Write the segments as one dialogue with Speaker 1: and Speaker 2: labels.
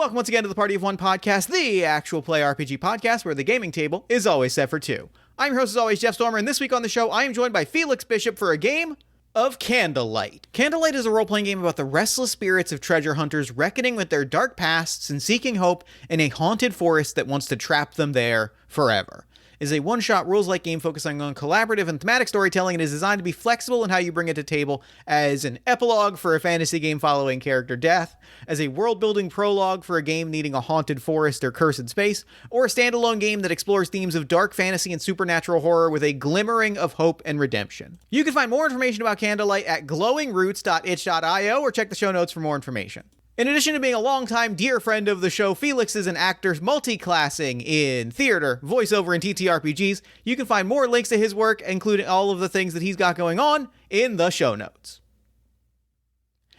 Speaker 1: Welcome once again to the Party of One podcast, the actual play RPG podcast where the gaming table is always set for two. I'm your host as always, Jeff Stormer, and this week on the show, I am joined by Felix Bishop for a game of Candlelight. Candlelight is a role-playing game about the restless spirits of treasure hunters reckoning with their dark pasts and seeking hope in a haunted forest that wants to trap them there forever. It is a one-shot rules-like game focusing on collaborative and thematic storytelling and is designed to be flexible in how you bring it to table as an epilogue for a fantasy game following character death, as a world-building prologue for a game needing a haunted forest or cursed space, or a standalone game that explores themes of dark fantasy and supernatural horror with a glimmering of hope and redemption. You can find more information about Candlelight at glowingroots.itch.io or check the show notes for more information. In addition to being a longtime dear friend of the show, Felix is an actor multi-classing in theater, voiceover, and TTRPGs. You can find more links to his work, including all of the things that he's got going on, in the show notes.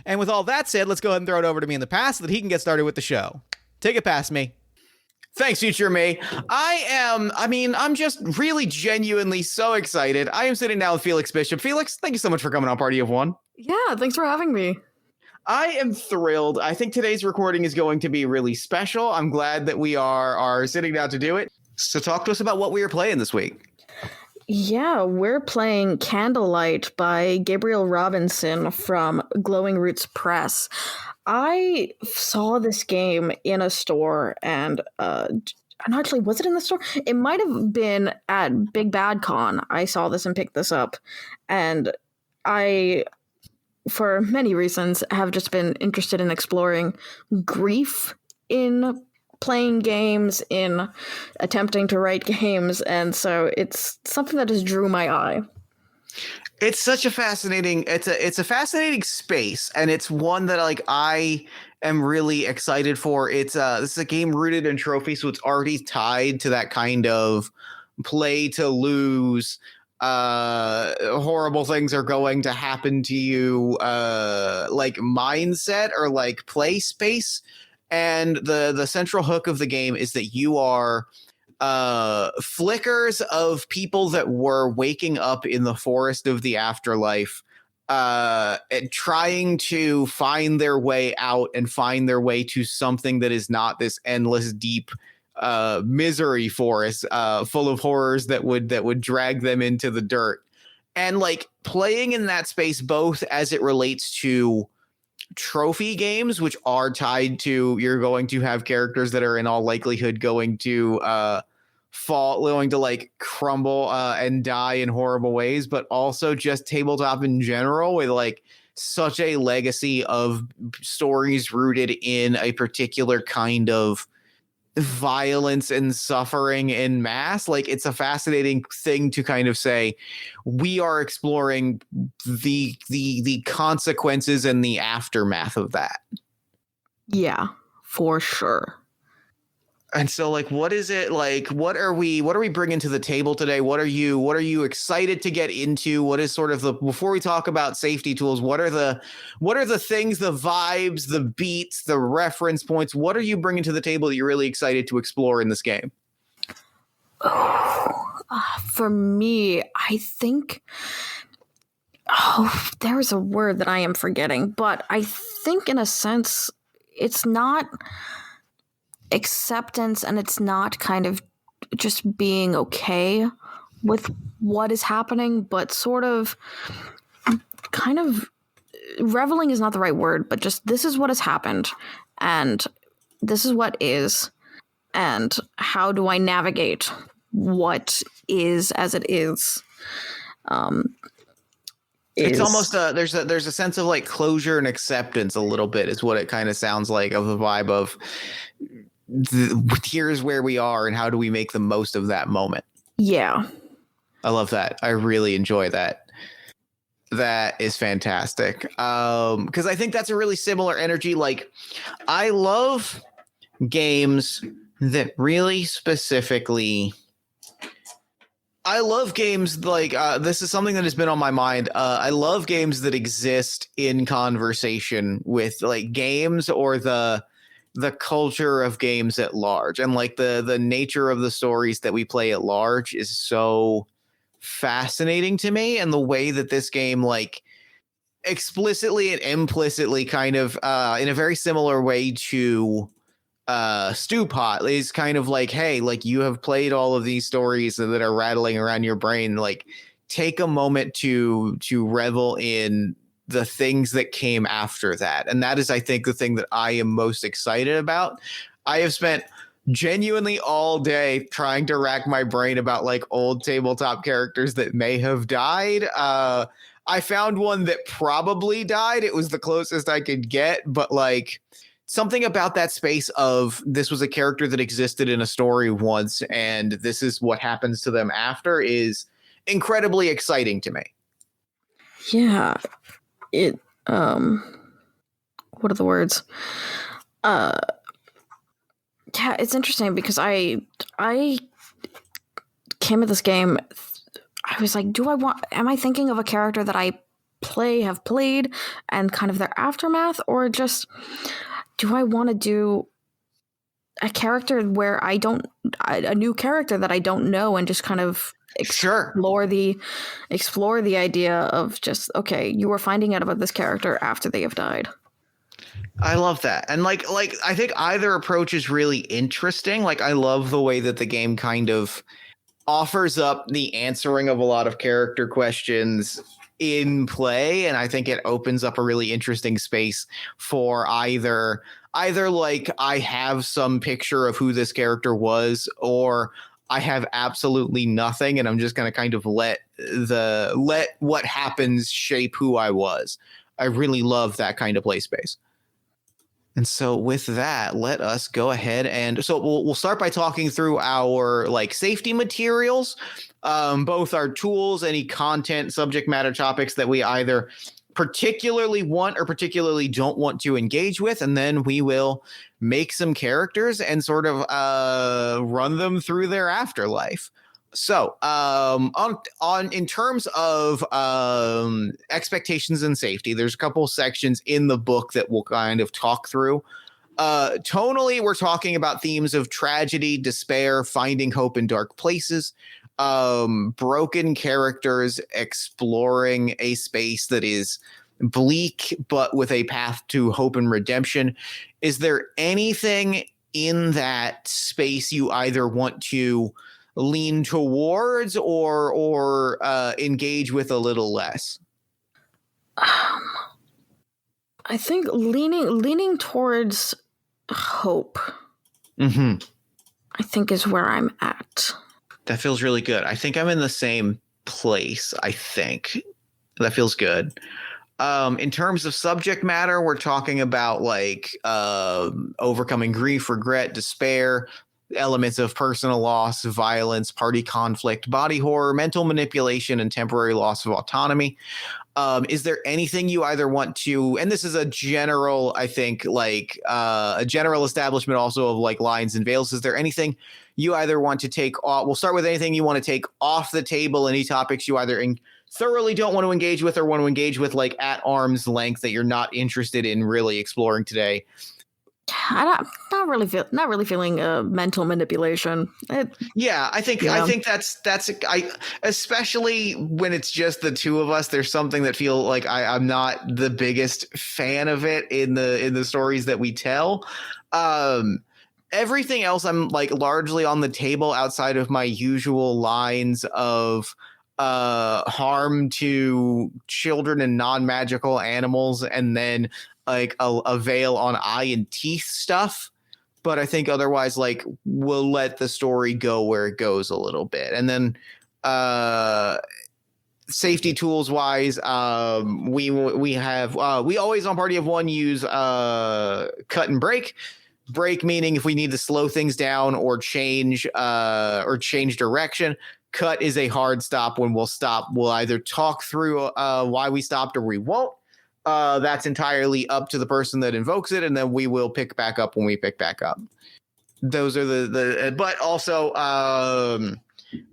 Speaker 1: And with all that said, let's go ahead and throw it over to me in the past so that he can get started with the show. Take it past me.
Speaker 2: Thanks, future me. I'm just really genuinely so excited. I am sitting down with Felix Bishop. Felix, thank you so much for coming on Party of One.
Speaker 3: Yeah, thanks for having me.
Speaker 2: I am thrilled. I think today's recording is going to be really special. I'm glad that we are sitting down to do it. So talk to us about what we are playing this week.
Speaker 3: Yeah, we're playing Candlelight by Gabriel Robinson from Glowing Roots Press. I saw this game in a store and actually, was it in the store? It might have been at Big Bad Con. I saw this and picked this up. And I, for many reasons, have just been interested in exploring grief in playing games, in attempting to write games, and so it's something that just drew my eye.
Speaker 2: It's such a fascinating, it's a fascinating space, and it's one that I am really excited for. This is a game rooted in trophy, so it's already tied to that kind of play to lose. Horrible things are going to happen to you, mindset or play space. And the central hook of the game is that you are flickers of people that were waking up in the forest of the afterlife, and trying to find their way out and find their way to something that is not this endless, deep misery forest full of horrors that would drag them into the dirt. And playing in that space, both as it relates to trophy games, which are tied to, you're going to have characters that are in all likelihood going to crumble and die in horrible ways, but also just tabletop in general with such a legacy of stories rooted in a particular kind of violence and suffering in mass. It's a fascinating thing to kind of say, we are exploring the consequences and the aftermath of that.
Speaker 3: Yeah, for sure.
Speaker 2: And so what is it what are we bringing to the table today? What are you excited to get into? What is sort of before we talk about safety tools, what are the things, the vibes, the beats, the reference points? What are you bringing to the table that you're really excited to explore in this game?
Speaker 3: For me, I think there's a word that I am forgetting, but I think in a sense it's not acceptance, and it's not kind of just being okay with what is happening, but sort of kind of reveling is not the right word, but just this is what has happened and this is what is, and how do I navigate what is as it is.
Speaker 2: It's almost there's a sense of closure and acceptance a little bit is what it kind of sounds like, of the vibe of here's where we are and how do we make the most of that moment.
Speaker 3: Yeah.
Speaker 2: I love that. I really enjoy that. That is fantastic. Because I think that's a really similar energy. I love games that really specifically, I love games this is something that has been on my mind. I love games that exist in conversation with games or the culture of games at large, and the nature of the stories that we play at large is so fascinating to me. And the way that this game explicitly and implicitly kind of in a very similar way to stew pot is kind of like, hey, like you have played all of these stories that are rattling around your brain. Like, take a moment to revel in the things that came after that. And that is, I think, the thing that I am most excited about. I have spent genuinely all day trying to rack my brain about like old tabletop characters that may have died. I found one that probably died. It was the closest I could get, but like something about that space of this was a character that existed in a story once and this is what happens to them after is incredibly exciting to me.
Speaker 3: Yeah. It what are the words? Yeah, it's interesting because I came at this game, I was like, am I thinking of a character that I have played and kind of their aftermath, or just do I want to do a character where a new character that I don't know and just kind of explore the idea of just, okay, you are finding out about this character after they have died.
Speaker 2: I love that. And like I think either approach is really interesting. Like I love the way that the game kind of offers up the answering of a lot of character questions in play, and I think it opens up a really interesting space for either like I have some picture of who this character was, or I have absolutely nothing and I'm just going to kind of let what happens shape who I was. I really love that kind of play space. And so with that, let us go ahead and so we'll start by talking through our like safety materials, both our tools, any content, subject matter topics that we either particularly want or particularly don't want to engage with, and then we will make some characters and sort of run them through their afterlife. So, in terms of expectations and safety, there's a couple sections in the book that we'll kind of talk through. Tonally, we're talking about themes of tragedy, despair, finding hope in dark places, broken characters exploring a space that is bleak but with a path to hope and redemption. Is there anything in that space you either want to lean towards or engage with a little less?
Speaker 3: I think leaning towards hope.
Speaker 2: Mm-hmm.
Speaker 3: I think is where I'm at.
Speaker 2: That feels really good. I think I'm in the same place. I think that feels good. In terms of subject matter, we're talking about like overcoming grief, regret, despair, elements of personal loss, violence, party conflict, body horror, mental manipulation, and temporary loss of autonomy. Is there anything you either want to, and this is a general, I think, like a general establishment also of like lines and veils. Is there anything you either want to take off? We'll start with anything you want to take off the table, any topics you either thoroughly don't want to engage with or want to engage with like at arm's length that you're not interested in really exploring today.
Speaker 3: I'm not really feeling mental manipulation.
Speaker 2: I think that's especially when it's just the two of us. There's something that feel like I'm not the biggest fan of it in the stories that we tell. Everything else I'm like largely on the table outside of my usual lines of harm to children and non-magical animals, and then like a veil on eye and teeth stuff. But I think otherwise, like, we'll let the story go where it goes a little bit. And then safety tools wise, we have we always on Party of One use cut and break. Break meaning if we need to slow things down or change direction. Cut is a hard stop. When we'll stop, we'll either talk through why we stopped or we won't. That's entirely up to the person that invokes it, and then we will pick back up when we pick back up. Those are but also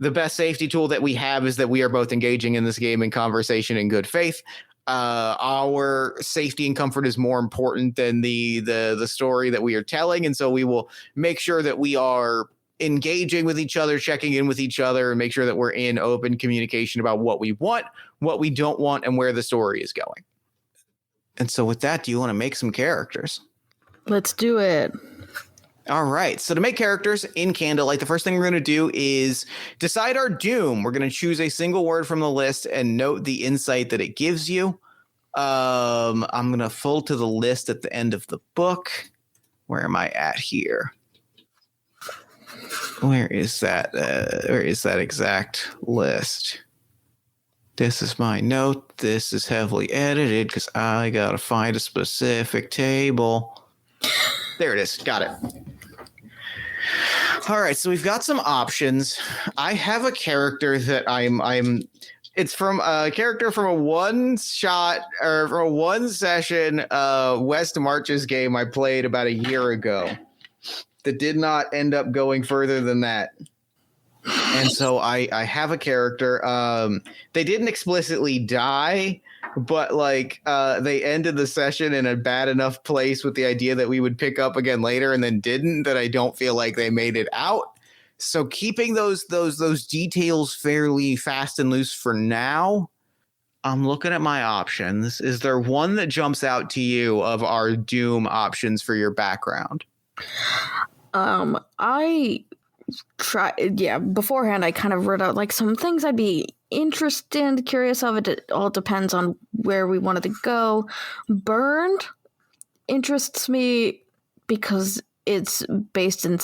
Speaker 2: the best safety tool that we have is that we are both engaging in this game in conversation in good faith. Our safety and comfort is more important than the story that we are telling, and so we will make sure that we are engaging with each other, checking in with each other, and make sure that we're in open communication about what we want, what we don't want, and where the story is going. And so with that, do you want to make some characters?
Speaker 3: Let's do it.
Speaker 2: All right. So to make characters in Candlelight, the first thing we're going to do is decide our doom. We're going to choose a single word from the list and note the insight that it gives you. I'm going to fold to the list at the end of the book. Where am I at here? Where is that? Where is that exact list? This is my note. This is heavily edited because I got to find a specific table. There it is. Got it. All right, so we've got some options. I have a character that it's from a character from a one-shot or from a one-session West Marches game I played about a year ago that did not end up going further than that. And so I have a character. They didn't explicitly die, but like they ended the session in a bad enough place with the idea that we would pick up again later and then didn't, that I don't feel like they made it out. So keeping those details fairly fast and loose for now, I'm looking at my options. Is there one that jumps out to you of our Doom options for your background?
Speaker 3: Beforehand I kind of wrote out like some things I'd be interested, curious of. It all depends on where we wanted to go. Burned interests me because it's based in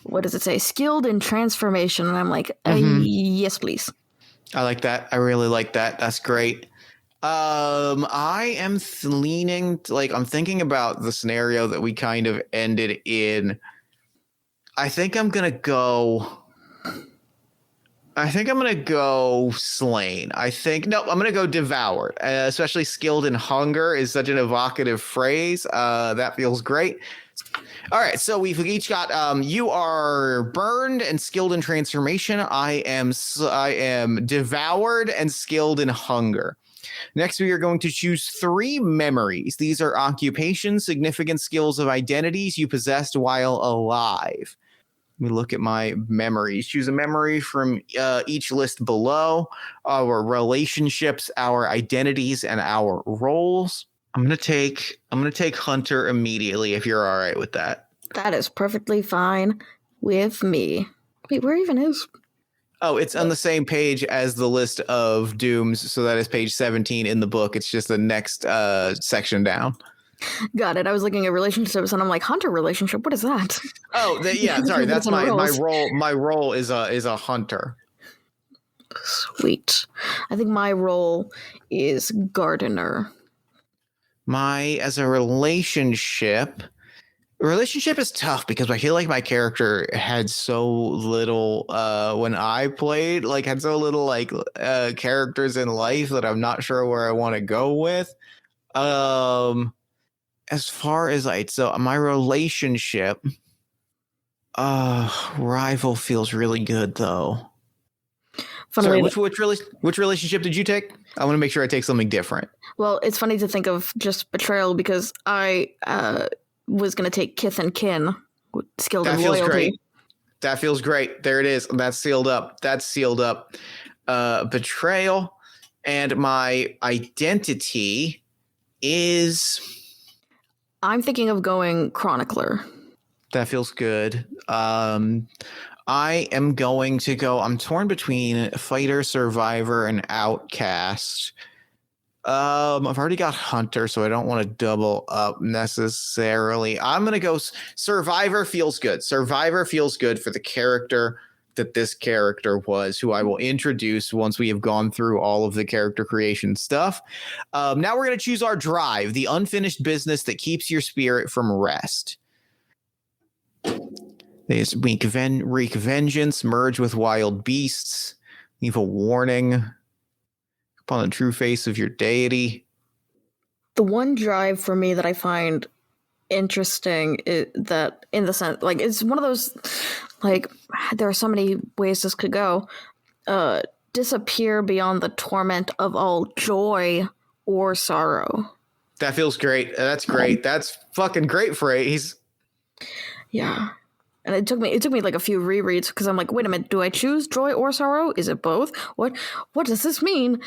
Speaker 3: what does it say? Skilled in transformation, and I'm like, yes, please.
Speaker 2: I like that. I really like that. That's great. I am leaning like I'm thinking about the scenario that we kind of ended in. I think I'm gonna go slain. I'm gonna go devoured. Especially skilled in hunger is such an evocative phrase. That feels great. All right, so we've each got you are burned and skilled in transformation. I am devoured and skilled in hunger. Next, we are going to choose 3 memories. These are occupations, significant skills of identities you possessed while alive. Let me look at my memories. Choose a memory from each list below. Our relationships, our identities, and our roles. I'm gonna take Hunter immediately if you're all right with that.
Speaker 3: That is perfectly fine with me. Wait, where even is?
Speaker 2: Oh, it's on the same page as the list of dooms, so that is page 17 in the book. It's just the next section down.
Speaker 3: Got it. I was looking at relationships and I'm like, Hunter relationship, what is that?
Speaker 2: Oh, sorry. That's my role. My role is a hunter.
Speaker 3: Sweet. I think my role is gardener.
Speaker 2: As a relationship is tough because I feel like my character had so little when I played, like had so little like characters in life that I'm not sure where I want to go with. As far as so my relationship, rival feels really good though. Sorry, which relationship did you take? I want to make sure I take something different.
Speaker 3: Well, it's funny to think of just betrayal because I was going to take kith and kin, skilled in loyalty.
Speaker 2: Great. That feels great. There it is. That's sealed up. Betrayal. And my identity is...
Speaker 3: I'm thinking of going chronicler.
Speaker 2: That feels good. I am going to go... I'm torn between fighter, survivor, and outcast. I've already got hunter, so I don't want to double up necessarily. I'm going to go survivor feels good. Survivor feels good for the character that this character was, who I will introduce once we have gone through all of the character creation stuff. Now we're going to choose our drive, the unfinished business that keeps your spirit from rest. There's wreak vengeance, merge with wild beasts, leave a warning upon the true face of your deity.
Speaker 3: The one drive for me that I find interesting is that, in the sense, like, it's one of those, like, there are so many ways this could go. Disappear beyond the torment of all joy or sorrow.
Speaker 2: That feels great. That's great. That's fucking great phrase.
Speaker 3: Yeah. And it took me like a few rereads because I'm like, wait a minute, do I choose joy or sorrow? Is it both? What does this mean?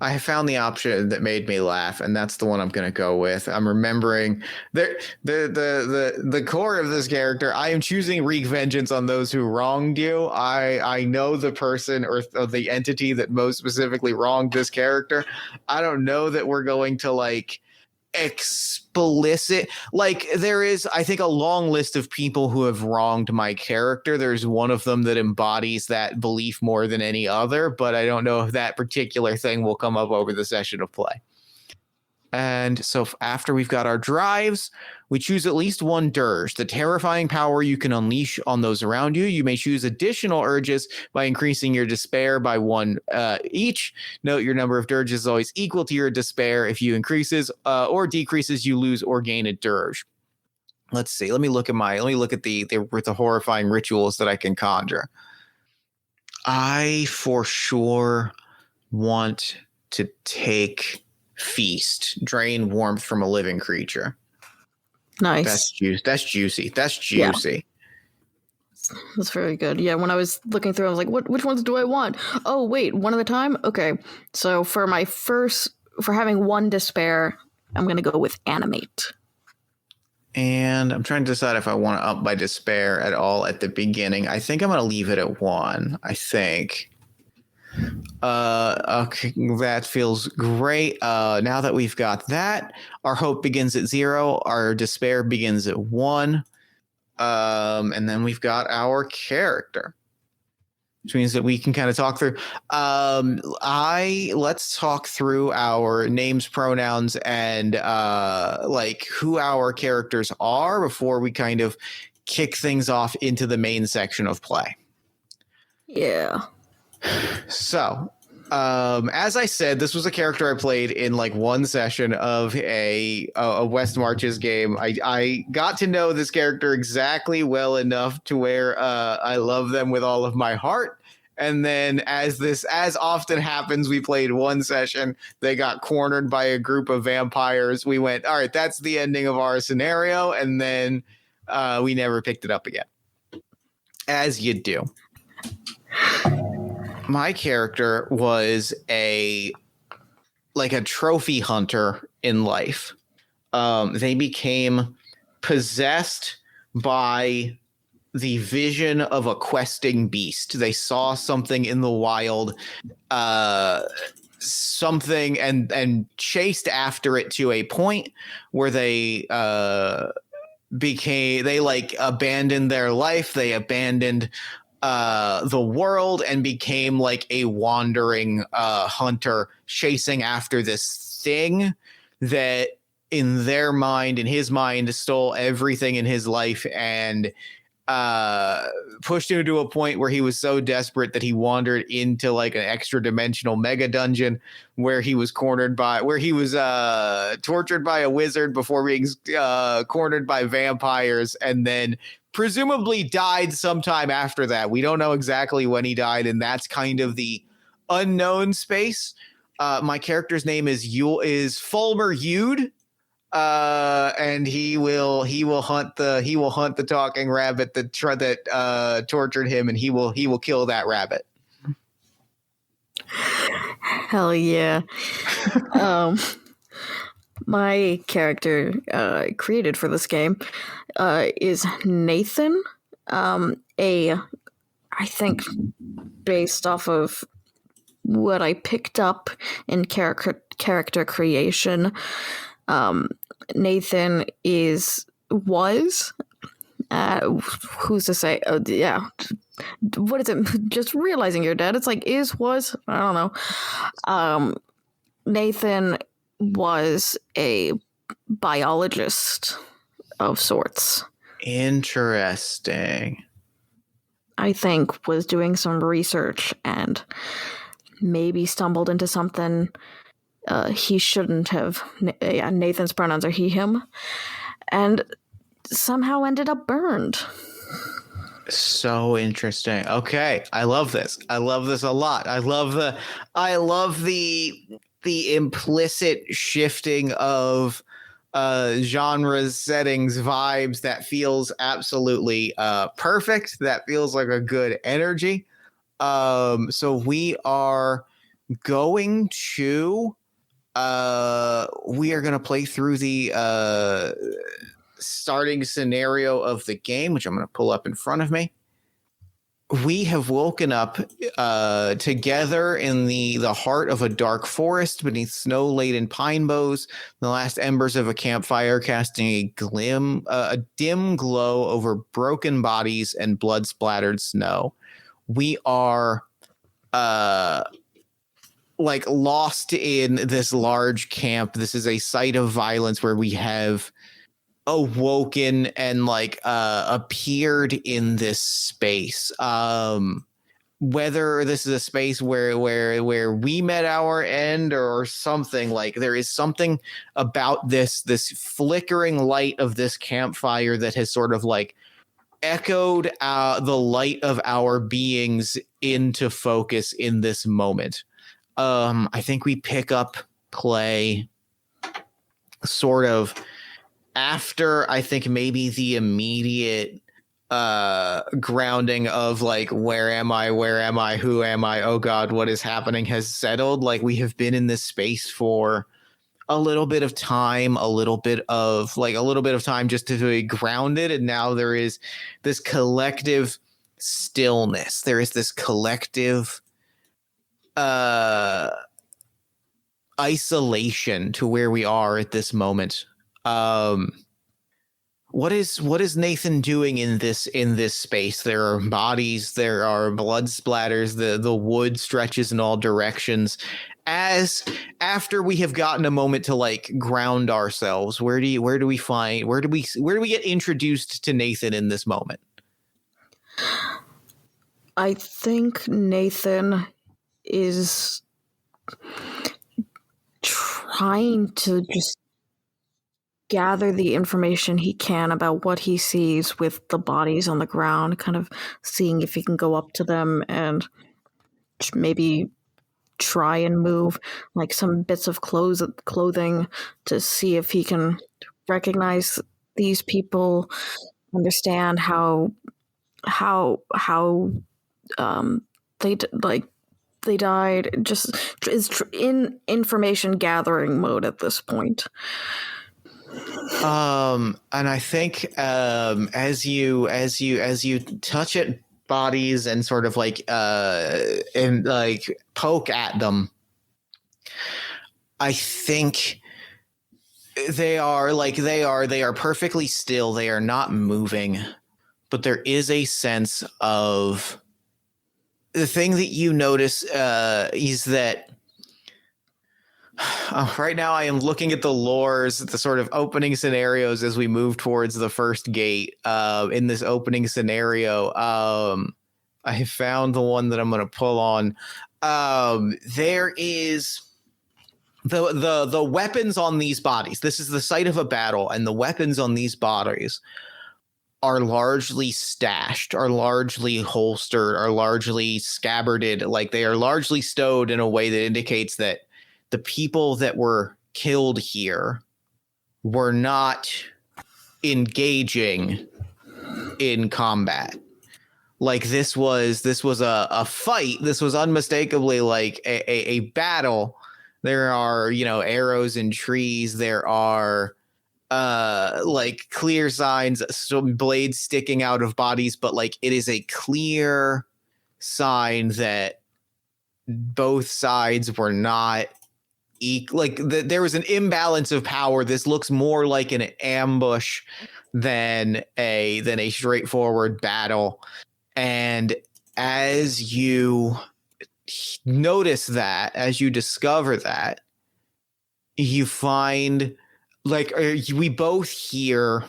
Speaker 2: I found the option that made me laugh, and that's the one I'm going to go with. I'm remembering the core of this character. I am choosing wreak vengeance on those who wronged you. I know the person or the entity that most specifically wronged this character. I don't know that we're going to like explicit, like there is, I think, a long list of people who have wronged my character. There's one of them that embodies that belief more than any other, but I don't know if that particular thing will come up over the session of play. And so after we've got our drives, we choose at least one dirge, the terrifying power you can unleash on those around you. You may choose additional urges by increasing your despair by one each. Note your number of dirges is always equal to your despair. If you increases or decreases, you lose or gain a dirge. Let's see. Let me look at the horrifying rituals that I can conjure. I for sure want to take Feast, drain warmth from a living creature.
Speaker 3: Nice.
Speaker 2: That's juicy. Yeah.
Speaker 3: That's very good. Yeah, when I was looking through, I was like, which ones do I want? Oh, wait, one at a time? Okay. So for having one despair, I'm going to go with animate.
Speaker 2: And I'm trying to decide if I want to up my despair at all at the beginning. I think I'm going to leave it at 1. I think. Okay, that feels great. Now that we've got that, our hope begins at 0, our despair begins at 1, and then we've got our character, which means that we can kind of talk through. Let's talk through our names, pronouns, and like who our characters are before we kind of kick things off into the main section of play.
Speaker 3: Yeah.
Speaker 2: So, as I said, this was a character I played in like one session of a West Marches game. I got to know this character exactly well enough to where I love them with all of my heart. And then as often happens, we played one session. They got cornered by a group of vampires. We went, all right, that's the ending of our scenario. And then we never picked it up again. As you do. My character was a trophy hunter in life. They became possessed by the vision of a questing beast. They saw something in the wild, something and chased after it to a point where they abandoned their life. They abandoned the world and became like a wandering hunter chasing after this thing that in his mind stole everything in his life and pushed him to a point where he was so desperate that he wandered into like an extra dimensional mega dungeon where he was tortured by a wizard before being cornered by vampires, and then presumably died sometime after that. We don't know exactly when he died, and that's kind of the unknown space. My character's name is Fulmer Yude. And he will hunt the talking rabbit that tortured him, and he will kill that rabbit.
Speaker 3: Hell yeah. My character created for this game is Nathan. I think based off of what I picked up in character creation, Nathan was who's to say? Oh, yeah. What is it? Just realizing you're dead. It's like was. I don't know. Nathan was a biologist of sorts.
Speaker 2: Interesting.
Speaker 3: I think was doing some research and maybe stumbled into something he shouldn't have. Yeah, Nathan's pronouns are he, him, and somehow ended up burned.
Speaker 2: So interesting. Okay, I love this. I love this a lot. I love the implicit shifting of genres, settings, vibes. That feels absolutely perfect. That feels like a good energy. So we are going to we are going to play through the starting scenario of the game, which I'm going to pull up in front of me. We have woken up together in the heart of a dark forest beneath snow-laden pine boughs, the last embers of a campfire casting a dim glow over broken bodies and blood-splattered snow. We are like lost in this large camp. This is a site of violence where we have awoken and like appeared in this space. Whether this is a space where we met our end or something, like there is something about this flickering light of this campfire that has sort of like echoed the light of our beings into focus in this moment. I think we pick up play sort of after, I think, maybe the immediate grounding of like, where am I, who am I, oh god, what is happening, has settled. Like, we have been in this space for a little bit of time just to be grounded, and now there is this collective stillness, there is this collective isolation to where we are at this moment. What is Nathan doing in this space? There are bodies, there are blood splatters, the wood stretches in all directions. As after we have gotten a moment to like ground ourselves, where do we get introduced to Nathan in this moment?
Speaker 3: I think Nathan is trying to just gather the information he can about what he sees with the bodies on the ground, kind of seeing if he can go up to them and maybe try and move like some bits of clothing to see if he can recognize these people, understand how they died. Just is in information gathering mode at this point.
Speaker 2: And I think as you touch at bodies and sort of like and like poke at them, I think they are perfectly still. They are not moving, but there is a sense of the thing that you notice is that right now I am looking at the lores, the sort of opening scenarios as we move towards the first gate. In this opening scenario, I found the one that I'm going to pull on. There is the weapons on these bodies. This is the site of a battle, and the weapons on these bodies are largely stashed, are largely holstered, are largely scabbarded. Like, they are largely stowed in a way that indicates that the people that were killed here were not engaging in combat. Like, this was a fight. This was unmistakably like a battle. There are, arrows and trees. There are like clear signs, some blades sticking out of bodies, but like it is a clear sign that both sides were not there was an imbalance of power. This looks more like an ambush than a straightforward battle. And as you notice that, as you discover that, you find like we both hear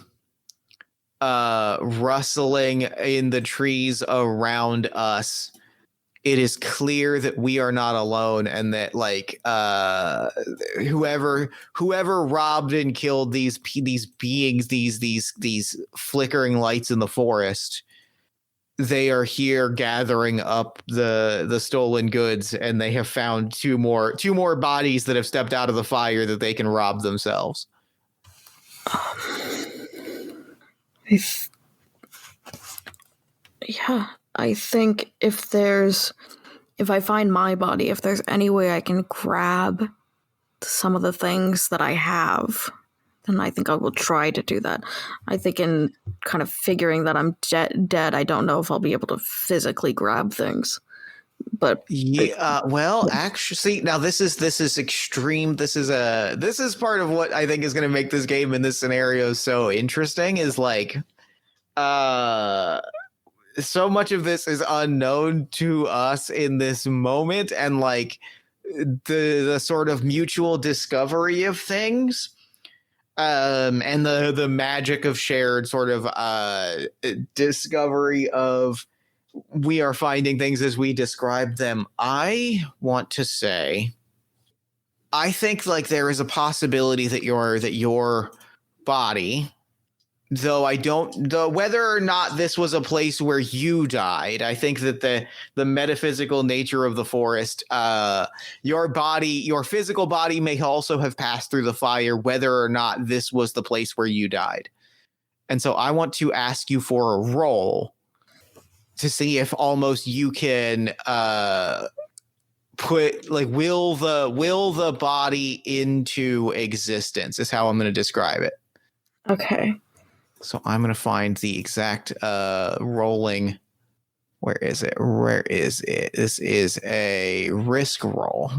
Speaker 2: rustling in the trees around us. It is clear that we are not alone, and that like whoever robbed and killed these beings, these flickering lights in the forest, they are here gathering up the stolen goods, and they have found two more bodies that have stepped out of the fire that they can rob themselves.
Speaker 3: I think if there's if I find my body, if there's any way I can grab some of the things that I have, then I think I will try to do that. I think in kind of figuring that I'm dead, I don't know if I'll be able to physically grab things. But
Speaker 2: yeah, well, actually, see, now this is extreme. This is part of what I think is going to make this game in this scenario so interesting. Is like, so much of this is unknown to us in this moment, and like the sort of mutual discovery of things, and the magic of shared sort of discovery of. We are finding things as we describe them. I want to say, I think like there is a possibility that your body, though whether or not this was a place where you died, I think that the metaphysical nature of the forest, your physical body may also have passed through the fire, whether or not this was the place where you died. And so I want to ask you for a roll to see if almost you can put like will the body into existence is how I'm going to describe it.
Speaker 3: okay.
Speaker 2: So I'm going to find the exact rolling. Where is it? This is a risk roll.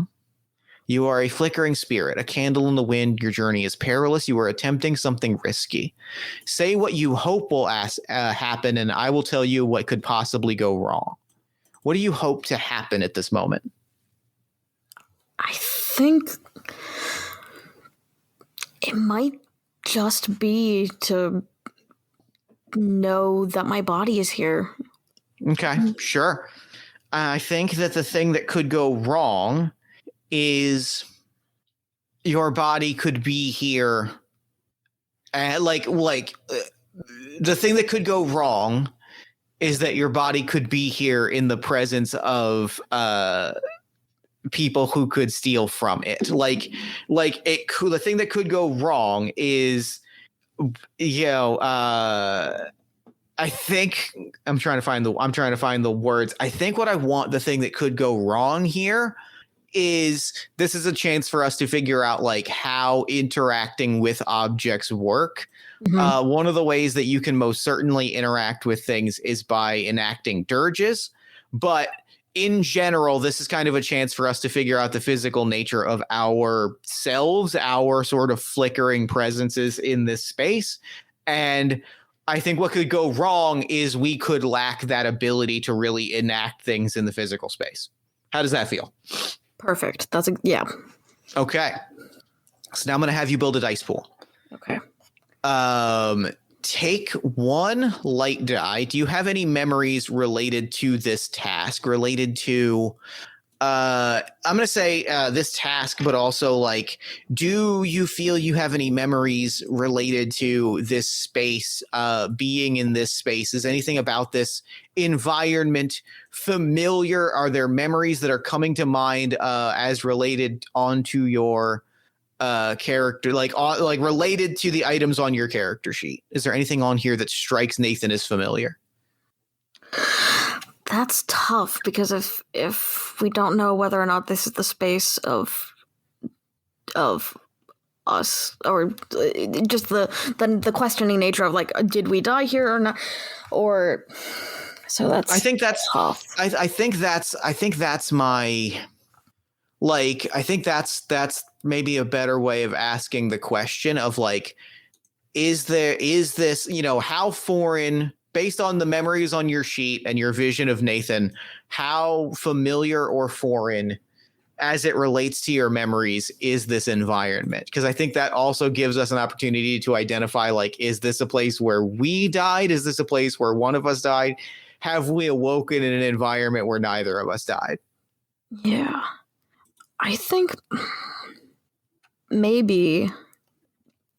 Speaker 2: You are a flickering spirit, a candle in the wind. Your journey is perilous. You are attempting something risky. Say what you hope will happen, and I will tell you what could possibly go wrong. What do you hope to happen at this moment?
Speaker 3: I think it might just be to know that my body is here.
Speaker 2: Okay, sure. I think that the thing that could go wrong is your body could be here. The thing that could go wrong is that your body could be here in the presence of people who could steal from it. The thing that could go wrong is, I think I'm trying to find the words. I think what I want, the thing that could go wrong here is this is a chance for us to figure out like how interacting with objects work. Mm-hmm. One of the ways that you can most certainly interact with things is by enacting dirges. But in general, this is kind of a chance for us to figure out the physical nature of ourselves, our sort of flickering presences in this space. And I think what could go wrong is we could lack that ability to really enact things in the physical space. How does that feel?
Speaker 3: Perfect. Yeah.
Speaker 2: Okay. So now I'm going to have you build a dice pool.
Speaker 3: Okay.
Speaker 2: Take one light die. Do you have any memories related to this task? Related to, I'm going to say this task, but also like, do you feel you have any memories related to this space, being in this space? Is anything about this environment familiar? Are there memories that are coming to mind as related onto your character, like related to the items on your character sheet? Is there anything on here that strikes Nathan as familiar?
Speaker 3: That's tough because if we don't know whether or not this is the space of us, or just the questioning nature of like, did we die here or not, or so that's.
Speaker 2: I think that's
Speaker 3: tough.
Speaker 2: I think that's my. Like, I think that's maybe a better way of asking the question of like, is this, how foreign, based on the memories on your sheet and your vision of Nathan, how familiar or foreign as it relates to your memories is this environment? Because I think that also gives us an opportunity to identify, like, is this a place where we died? Is this a place where one of us died? Have we awoken in an environment where neither of us died?
Speaker 3: Yeah. I think maybe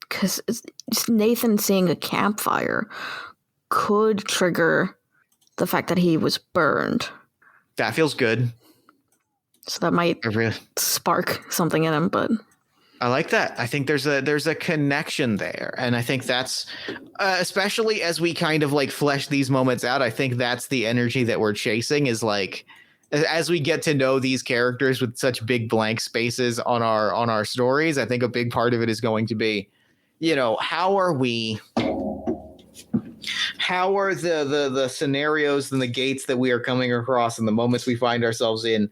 Speaker 3: because Nathan seeing a campfire could trigger the fact that he was burned.
Speaker 2: That feels good.
Speaker 3: So that might spark something in him, but
Speaker 2: I like that. I think there's a connection there. And I think that's, especially as we kind of like flesh these moments out, I think that's the energy that we're chasing, is like, as we get to know these characters with such big blank spaces on our stories, I think a big part of it is going to be, how are the scenarios and the gates that we are coming across and the moments we find ourselves in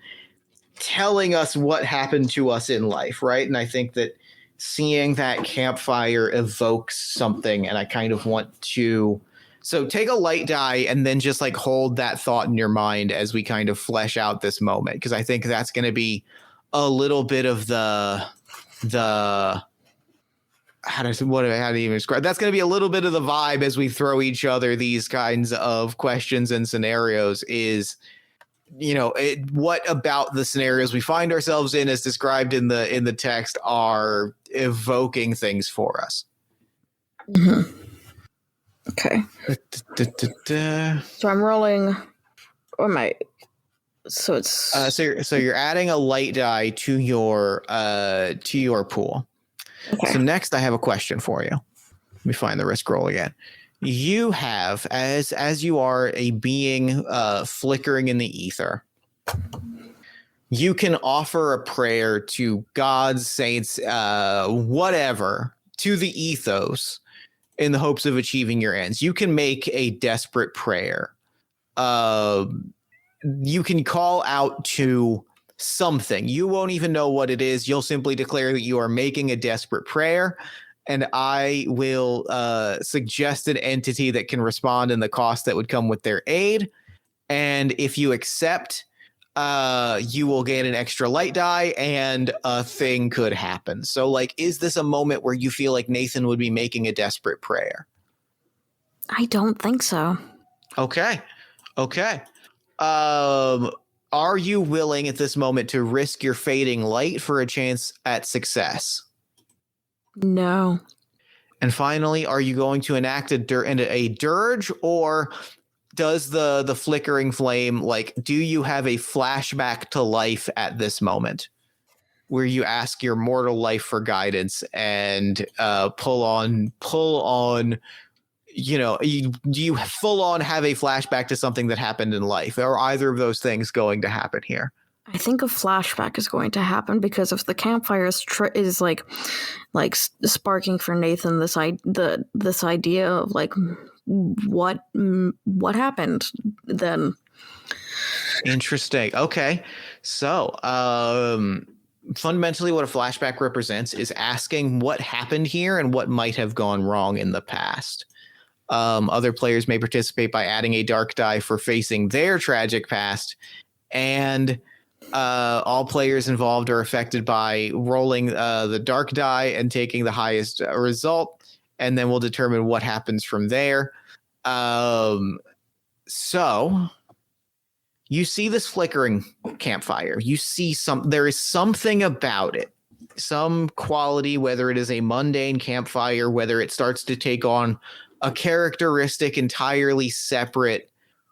Speaker 2: telling us what happened to us in life, right? And I think that seeing that campfire evokes something, and I kind of want to. So take a light die and then just like hold that thought in your mind as we kind of flesh out this moment, because I think that's going to be a little bit of the how do you even describe? That's going to be a little bit of the vibe as we throw each other these kinds of questions and scenarios. Is what about the scenarios we find ourselves in, as described in the text, are evoking things for us?
Speaker 3: Mm-hmm. Okay. So I'm rolling. What am I? So it's
Speaker 2: so you're adding a light die to your pool.
Speaker 3: okay.
Speaker 2: So next, I have a question for you. Let me find the risk roll again. You have, as you are a being flickering in the ether, you can offer a prayer to gods, saints, whatever, to the ethos in the hopes of achieving your ends. You can make a desperate prayer. You can call out to something. You won't even know what it is. You'll simply declare that you are making a desperate prayer, and I will suggest an entity that can respond in the cost that would come with their aid. And if you accept, you will gain an extra light die, and a thing could happen. So, like, is this a moment where you feel like Nathan would be making a desperate prayer?
Speaker 3: I don't think so.
Speaker 2: Okay. Are you willing at this moment to risk your fading light for a chance at success?
Speaker 3: No.
Speaker 2: And finally, are you going to enact a dirge, or does the flickering flame, like, do you have a flashback to life at this moment where you ask your mortal life for guidance and pull on do you full on have a flashback to something that happened in life? Are either of those things going to happen here?
Speaker 3: I think a flashback is going to happen, because if the campfire is like sparking for Nathan this idea of like what happened then.
Speaker 2: Interesting. Okay. So, fundamentally what a flashback represents is asking what happened here and what might have gone wrong in the past. Other players may participate by adding a dark die for facing their tragic past, and all players involved are affected by rolling the dark die and taking the highest result, and then we'll determine what happens from there. So you see this flickering campfire. You see there is something about it, some quality, whether it is a mundane campfire, whether it starts to take on a characteristic entirely separate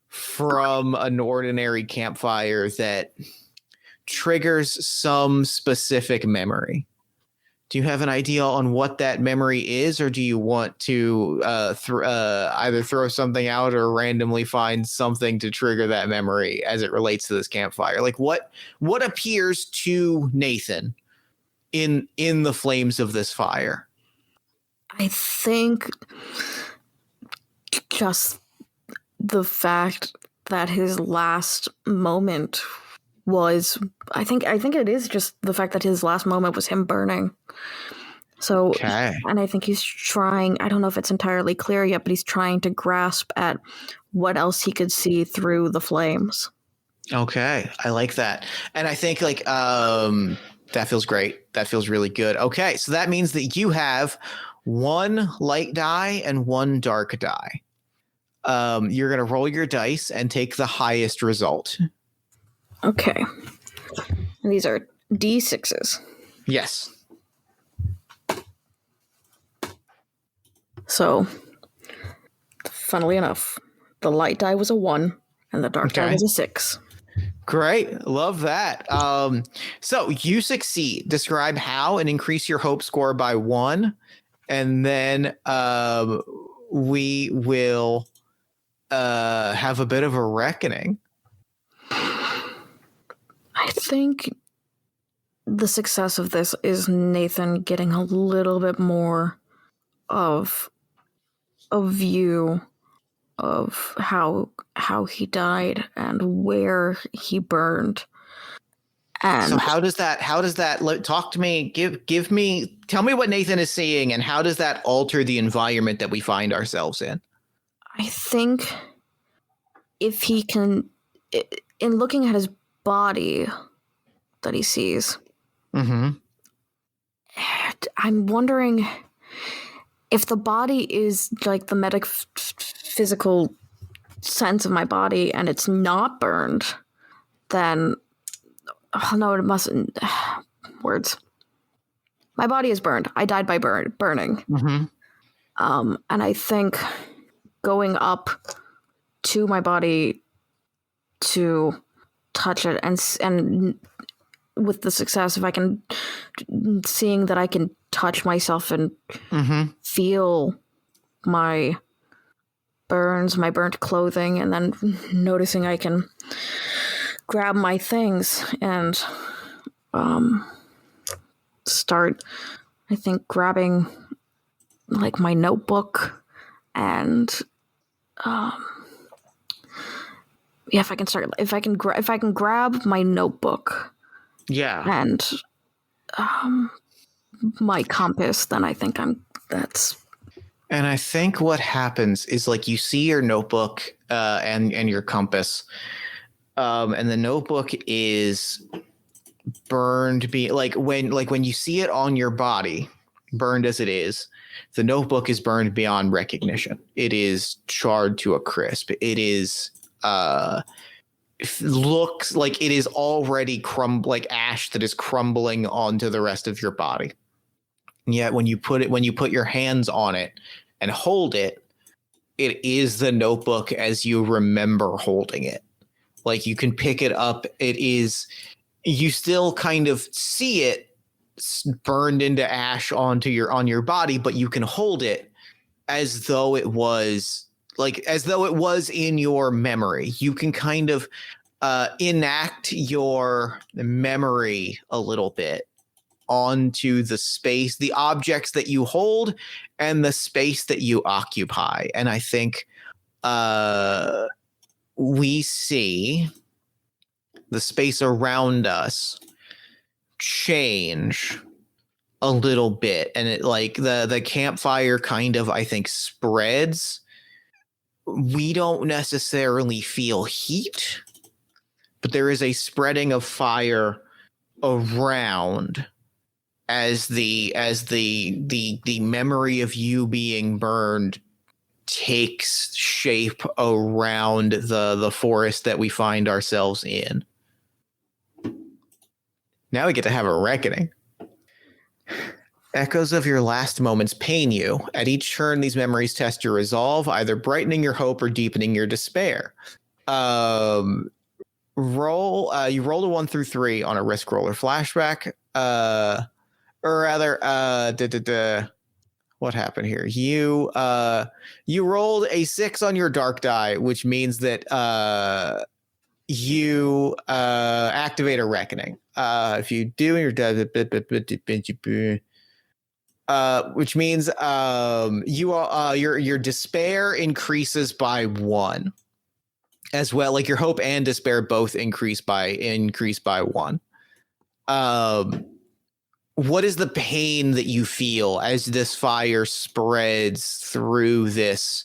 Speaker 2: from an ordinary campfire that triggers some specific memory. Do you have an idea on what that memory is, or do you want to either throw something out or randomly find something to trigger that memory as it relates to this campfire? Like what appears to Nathan in the flames of this fire?
Speaker 3: I think just the fact that his last moment was, I think it is just the fact that his last moment was him burning. So,
Speaker 2: okay.
Speaker 3: And I think he's trying, I don't know if it's entirely clear yet, but he's trying to grasp at what else he could see through the flames.
Speaker 2: Okay, I like that. And I think that feels great. That feels really good. Okay, so that means that you have one light die and one dark die. You're going to roll your dice and take the highest result.
Speaker 3: Okay. And these are D6s.
Speaker 2: Yes.
Speaker 3: So, funnily enough, the light die was a 1 and the dark die was a 6.
Speaker 2: Great. Love that. So you succeed. Describe how and increase your hope score by 1. And then we will have a bit of a reckoning.
Speaker 3: I think the success of this is Nathan getting a little bit more of a view of how he died and where he burned. And
Speaker 2: so how does that talk to me, tell me what Nathan is seeing, and how does that alter the environment that we find ourselves in?
Speaker 3: I think if he can, in looking at his body that he sees,
Speaker 2: Mm-hmm.
Speaker 3: I'm wondering if the body is like the physical sense of my body and it's not burned, then no, it mustn't. Words. My body is burned. I died by burning.
Speaker 2: Mm-hmm.
Speaker 3: And I think going up to my body to touch it and with the success, if I can, seeing that I can touch myself and feel my burns, my burnt clothing, and then noticing I can grab my things and start, I think, grabbing like my notebook and if I can grab my notebook and my compass, then I think that's.
Speaker 2: And I think what happens is, like, you see your notebook and your compass, and the notebook is burned. When you see it on your body, burned as it is, the notebook is burned beyond recognition. It is charred to a crisp. It is looks like it is already like ash that is crumbling onto the rest of your body. Yet when you put your hands on it and hold it, it is the notebook as you remember holding it. Like, you can pick it up. It is, you still kind of see it burned into ash on your body, but you can hold it as though it was in your memory. You can kind of enact your memory a little bit onto the space, the objects that you hold, and the space that you occupy. And I think we see the space around us change a little bit, and it, like, the campfire kind of, I think, spreads. We don't necessarily feel heat, but there is a spreading of fire around as the memory of you being burned takes shape around the forest that we find ourselves in. Now we get to have a reckoning. Echoes of your last moments pain you. At each turn, these memories test your resolve, either brightening your hope or deepening your despair. You roll a 1 through 3 on a risk roll or flashback. Or rather, what happened here? You rolled a 6 on your dark die, which means that you activate a reckoning. If you do, your which means your despair increases by 1 as well. Like, your hope and despair both increase by 1. What is the pain that you feel as this fire spreads through this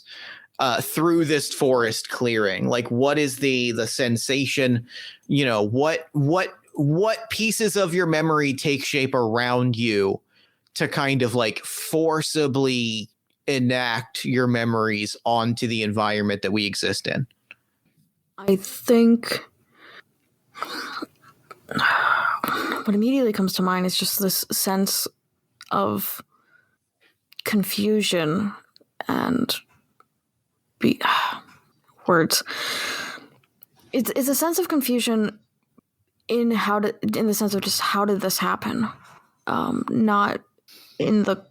Speaker 2: forest clearing? Like, what is the sensation? You know, what pieces of your memory take shape around you to kind of, like, forcibly enact your memories onto the environment that we exist in?
Speaker 3: I think what immediately comes to mind is just this sense of confusion and words. It's a sense of confusion in the sense of just how did this happen? Not in the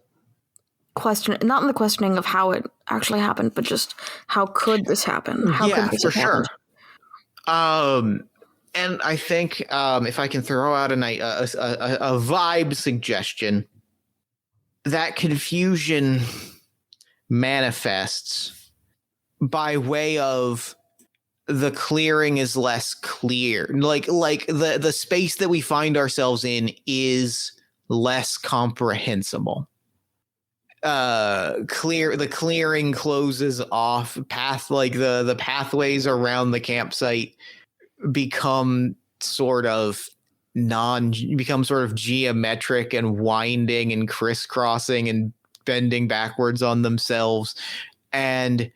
Speaker 3: questioning of how it actually happened, but just how could this happen? How could this have happened?
Speaker 2: And I think if I can throw out a vibe suggestion, that confusion manifests by way of the clearing is less clear. Like the space that we find ourselves in is less comprehensible. The clearing closes off the pathways around the campsite become sort of geometric and winding and crisscrossing and bending backwards on themselves. And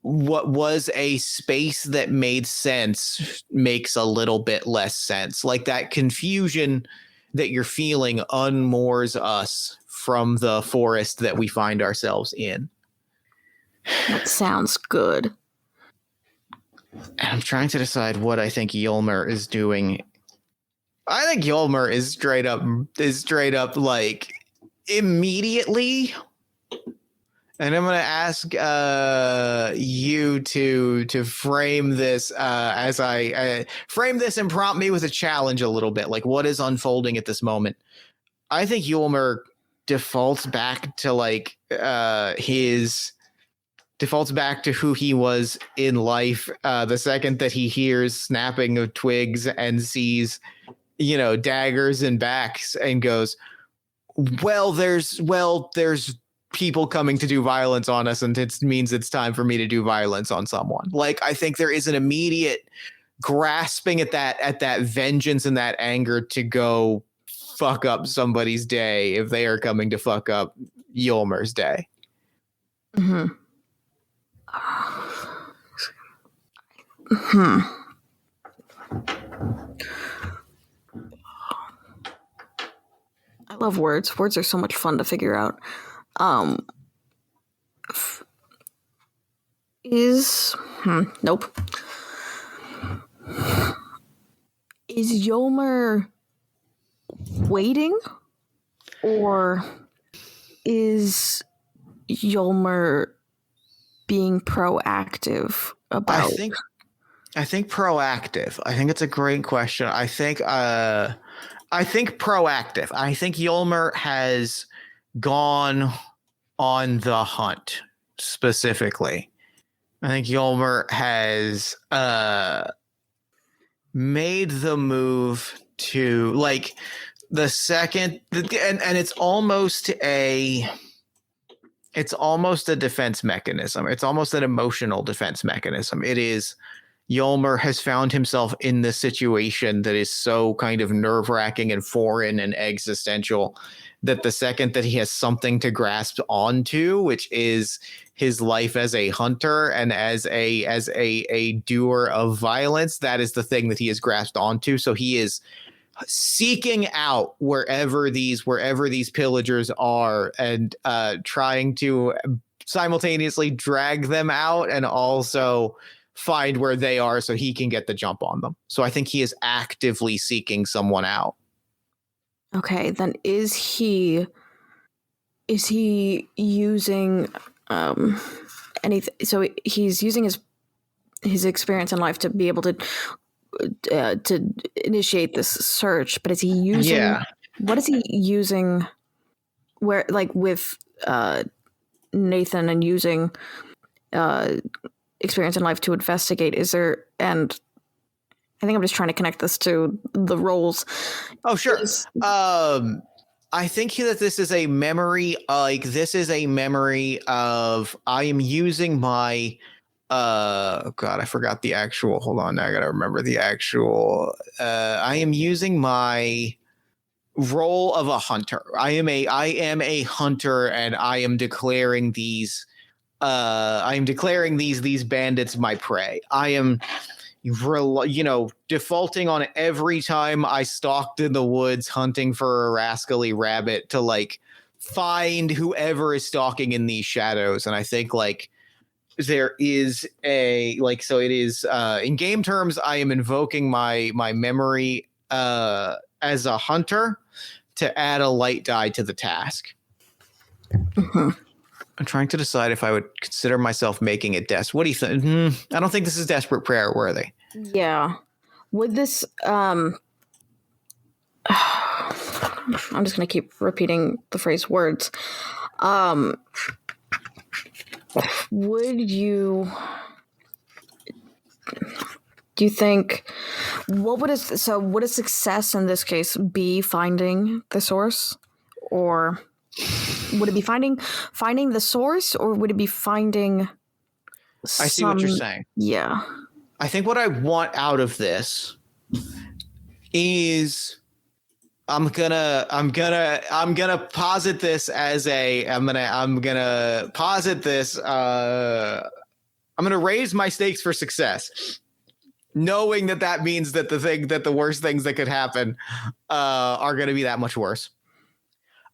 Speaker 2: what was a space that made sense makes a little bit less sense. Like that confusion that you're feeling unmoors us from the forest that we find ourselves in.
Speaker 3: That sounds good.
Speaker 2: And I'm trying to decide what I think Yulmer is doing. I think Yulmer is straight up like immediately. And I'm going to ask you to frame this as I frame this and prompt me with a challenge a little bit. Like, what is unfolding at this moment? I think Yulmer defaults back to defaults back to who he was in life the second that he hears snapping of twigs and sees, daggers and backs and goes, well, there's people coming to do violence on us, and it means it's time for me to do violence on someone. Like, I think there is an immediate grasping at that vengeance and that anger to go fuck up somebody's day if they are coming to fuck up Yulmer's day.
Speaker 3: Mm-hmm. I love words. Words are so much fun to figure out. Nope. Is Yulmer waiting, or is Yulmer being proactive about?
Speaker 2: I think proactive. I think it's a great question. I think proactive. I think Yulmer has gone on the hunt specifically. I think Yulmer has made the move to like the second and it's almost a defense mechanism. It's almost an emotional defense mechanism. It is Yulmer has found himself in this situation that is so kind of nerve-wracking and foreign and existential that the second that he has something to grasp onto, which is his life as a hunter and as a doer of violence, that is the thing that he has grasped onto. So he is seeking out wherever these pillagers are and trying to simultaneously drag them out and also find where they are so he can get the jump on them. So I think he is actively seeking someone out.
Speaker 3: Okay, then is he using anything? So he's using his experience in life to be able to initiate this search, but is he using? Yeah. What is he using? Where, like with Nathan and using experience in life to investigate? Is there? And I think I'm just trying to connect this to the roles.
Speaker 2: Oh, sure. I think that this is a memory. This is a memory of I am using my. Oh God, I forgot the actual. Hold on, now I gotta remember the actual. I am using my role of a hunter. I am a hunter, and I am declaring these. These bandits my prey. I am. Defaulting on every time I stalked in the woods hunting for a rascally rabbit to like find whoever is stalking in these shadows. And I think there is so it is in game terms, I am invoking my memory as a hunter to add a light die to the task. Mm-hmm. I'm trying to decide if I would consider myself making it what do you think? I don't think this is desperate prayer worthy.
Speaker 3: Yeah. would this I'm just going to keep repeating the phrase words. Would you do you think would a success in this case be finding the source, or would it be finding the source, or would it be finding
Speaker 2: I see what you're saying.
Speaker 3: Yeah.
Speaker 2: I think what I want out of this is I'm gonna posit this as I'm gonna raise my stakes for success, knowing that means that the worst things that could happen are gonna be that much worse.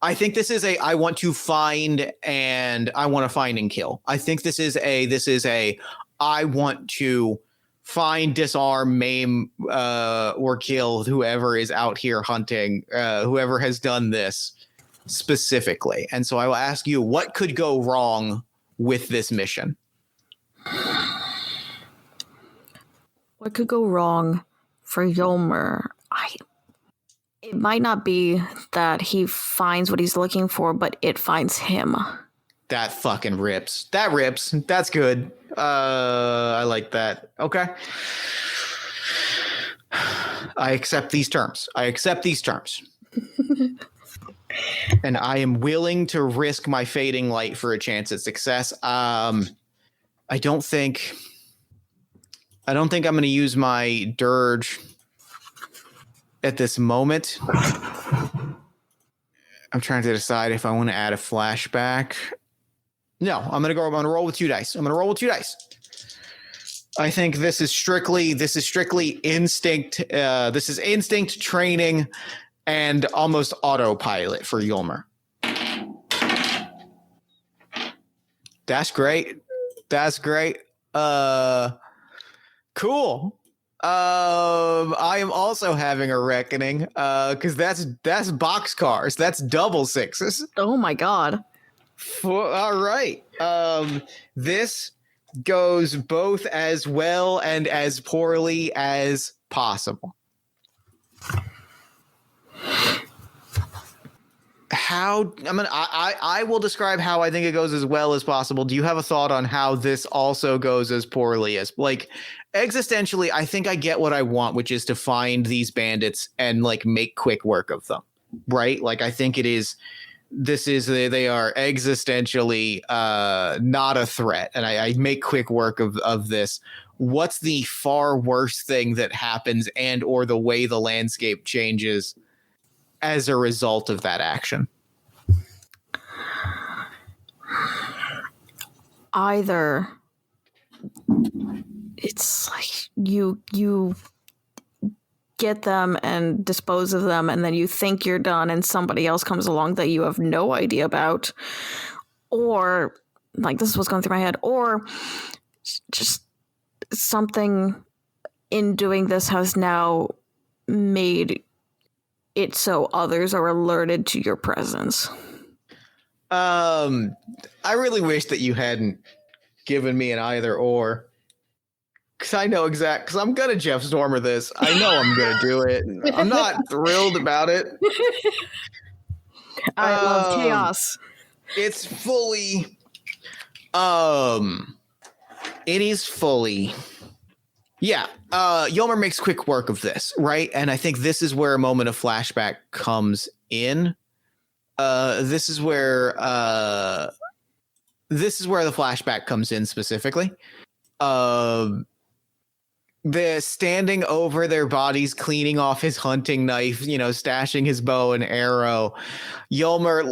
Speaker 2: I think this is I want to find and kill. I think this is I want to find, disarm, maim, or kill whoever is out here hunting, whoever has done this specifically. And so I will ask you, what could go wrong with this mission?
Speaker 3: What could go wrong for Yolmer? It might not be that he finds what he's looking for, but it finds him.
Speaker 2: That fucking rips. That rips. That's good. I like that. Okay. I accept these terms. And I am willing to risk my fading light for a chance at success. I don't think I'm going to use my dirge at this moment. I'm trying to decide if I want to add a flashback. No, I'm going to roll with 2 dice. I think this is strictly instinct. This is instinct training and almost autopilot for Yolmer. That's great. Cool. I am also having a reckoning because that's boxcars. That's double sixes.
Speaker 3: Oh my god.
Speaker 2: All right. This goes both as well and as poorly as possible. I will describe how I think it goes as well as possible. Do you have a thought on how this also goes as poorly as, like, existentially? I think I get what I want, which is to find these bandits and like make quick work of them, right? Like, I think they are existentially not a threat, and I make quick work of this. What's the far worse thing that happens, and or the way the landscape changes as a result of that action?
Speaker 3: Either it's like you get them and dispose of them, and then you think you're done, and somebody else comes along that you have no idea about, or like, this is what's going through my head, or just something in doing this has now made it so others are alerted to your presence.
Speaker 2: I really wish that you hadn't given me an either or, because I know because I'm gonna Jeff Stormer this. I know I'm gonna do it. I'm not thrilled about it.
Speaker 3: I love chaos.
Speaker 2: It's fully it is fully Yolmer makes quick work of this, right? And I think this is where a moment of flashback comes in. This is where the flashback comes in specifically. The standing over their bodies, cleaning off his hunting knife, stashing his bow and arrow. Yolmer,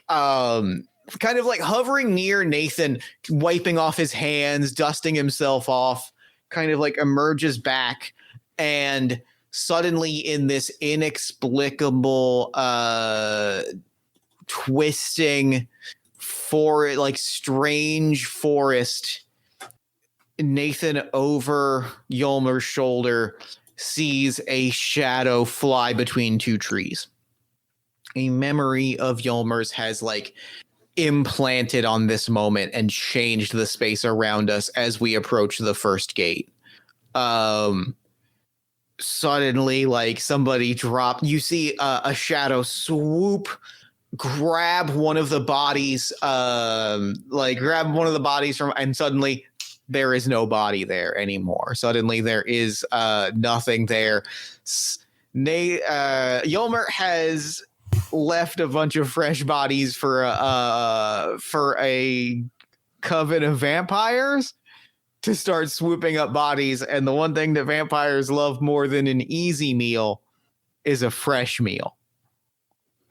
Speaker 2: kind of like hovering near Nathan, wiping off his hands, dusting himself off, kind of like emerges back, and suddenly in this inexplicable twisting strange forest, Nathan, over Yolmer's shoulder, sees a shadow fly between 2 trees. A memory of Yolmer's has implanted on this moment and changed the space around us as we approach the first gate. suddenly, like, somebody you see a shadow swoop, grab one of the bodies, grab one of the bodies and suddenly there is no body there anymore. Suddenly there is nothing there. Yolmer has left a bunch of fresh bodies for a coven of vampires to start swooping up bodies, and the one thing that vampires love more than an easy meal is a fresh meal.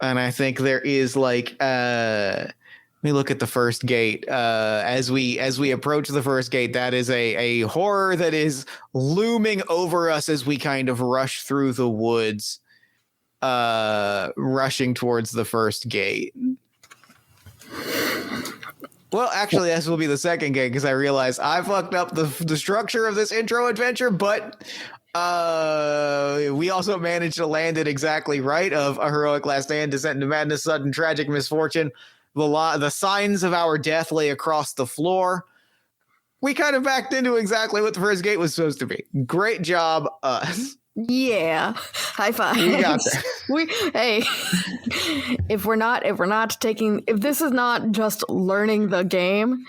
Speaker 2: And I think there is let me look at the first gate. As we approach the first gate, that is a horror that is looming over us as we kind of rush through the woods, rushing towards the first gate. Well, actually, this will be the second gate because I realized I fucked up the structure of this intro adventure, but we also managed to land it exactly right of a heroic last stand, descent into madness, sudden tragic misfortune. The signs of our death lay across the floor. We kind of backed into exactly what the first gate was supposed to be. Great job, us.
Speaker 3: Yeah, high five.
Speaker 2: We got there.
Speaker 3: Hey, if this is not just learning the game,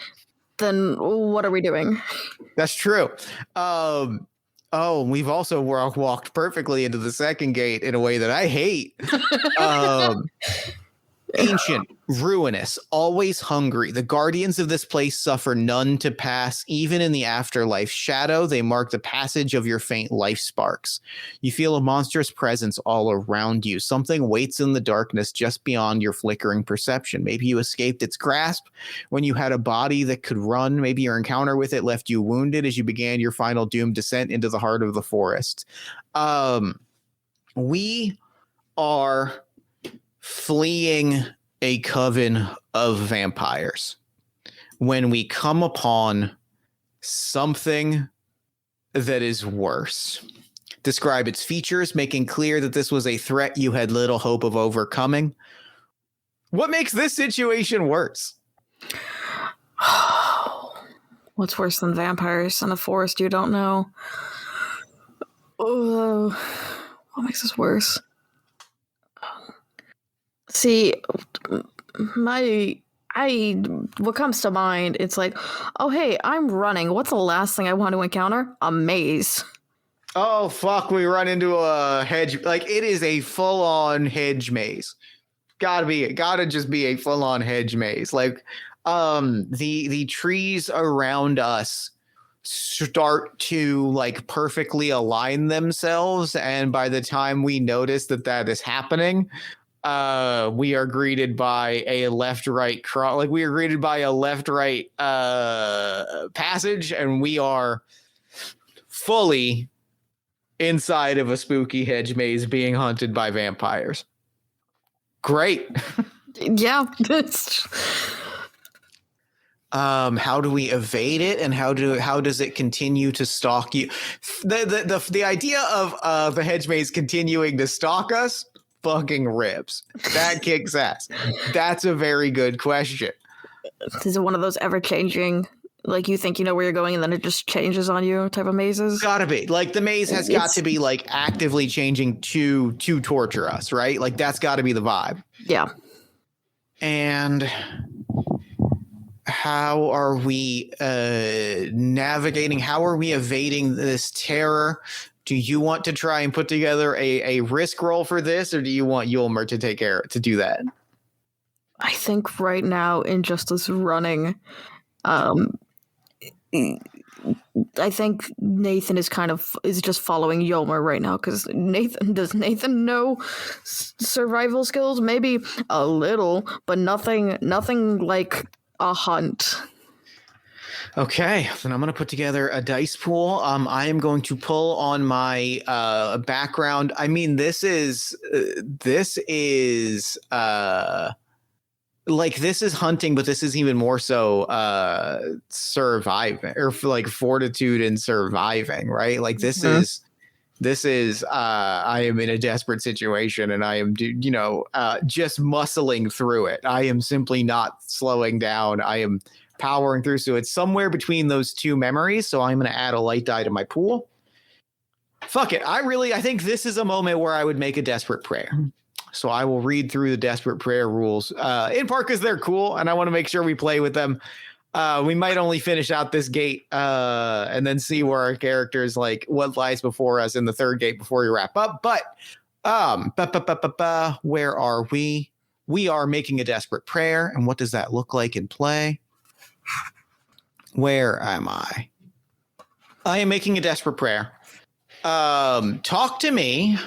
Speaker 3: then what are we doing?
Speaker 2: That's true. We've also walked perfectly into the second gate in a way that I hate. Ancient, ruinous, always hungry. The guardians of this place suffer none to pass, even in the afterlife shadow. They mark the passage of your faint life sparks. You feel a monstrous presence all around you. Something waits in the darkness just beyond your flickering perception. Maybe you escaped its grasp when you had a body that could run. Maybe your encounter with it left you wounded as you began your final doomed descent into the heart of the forest. We are fleeing a coven of vampires when we come upon something that is worse. Describe its features, making clear that this was a threat you had little hope of overcoming. What makes this situation worse?
Speaker 3: What's worse than vampires in a forest you don't know? Oh, what makes this worse? See, what comes to mind, it's like, oh, hey, I'm running. What's the last thing I want to encounter? A maze.
Speaker 2: Oh, fuck, we run into a hedge. Like, it is a full-on hedge maze. Gotta just be a full-on hedge maze. Like, the trees around us start to, like, perfectly align themselves, and by the time we notice that is happening, we are greeted by a left-right passage, and we are fully inside of a spooky hedge maze being hunted by vampires. Great.
Speaker 3: Yeah.
Speaker 2: How do we evade it, and how does it continue to stalk you? The idea of the hedge maze continuing to stalk us fucking rips. That kicks ass. That's a very good question.
Speaker 3: Is it one of those ever-changing, like, you think you know where you're going and then it just changes on you type of mazes?
Speaker 2: Gotta be. Like, the maze has got to be, like, actively changing to torture us, right? Like, that's got to be the vibe.
Speaker 3: Yeah.
Speaker 2: And how are we navigating? How are we evading this terror? Do you want to try and put together a risk roll for this, or do you want Yulmer to do that?
Speaker 3: I think right now, Injustice running, I think Nathan is just following Yulmer right now, because does Nathan know survival skills? Maybe a little, but nothing like a hunt.
Speaker 2: Okay, then I'm going to put together a dice pool. I am going to pull on my background. I mean, this is hunting, but this is even more so surviving, or like fortitude and surviving, right? Like this is I am in a desperate situation, and I am just muscling through it. I am simply not slowing down. I am powering through. So it's somewhere between those two memories. So I'm going to add a light die to my pool. Fuck it. I think this is a moment where I would make a desperate prayer. So I will read through the desperate prayer rules, in part because they're cool and I want to make sure we play with them. We might only finish out this gate and then see where our characters, like what lies before us in the third gate before we wrap up. But where are we? We are making a desperate prayer. And what does that look like in play? Where am I? I am making a desperate prayer. Talk to me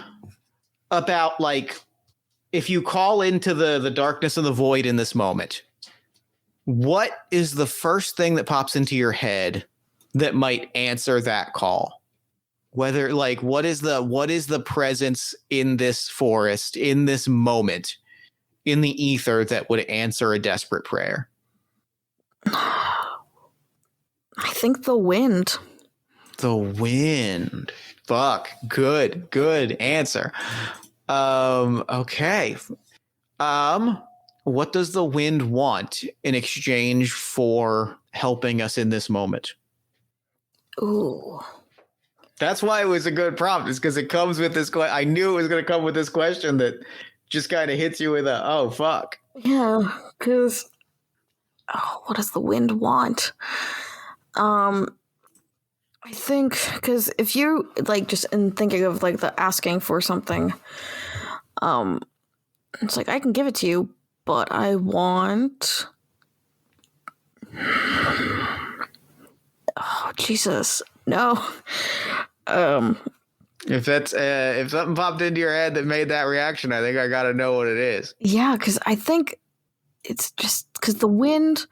Speaker 2: about, like, if you call into the darkness of the void in this moment, what is the first thing that pops into your head that might answer that call? Whether, like, what is the presence in this forest, in this moment, in the ether that would answer a desperate prayer?
Speaker 3: I think the wind.
Speaker 2: The wind. Fuck. Good answer. Okay. What does the wind want in exchange for helping us in this moment?
Speaker 3: Ooh.
Speaker 2: That's why it was a good prompt, is because it comes with this. I knew it was going to come with this question that just kind of hits you with a, oh, fuck.
Speaker 3: Yeah, because what does the wind want? I think because if you like just in thinking of like the asking for something, it's like I can give it to you, but I want. Oh Jesus, no.
Speaker 2: If something popped into your head that made that reaction, I think I got to know what it is.
Speaker 3: Yeah, because I think it's just because the wind.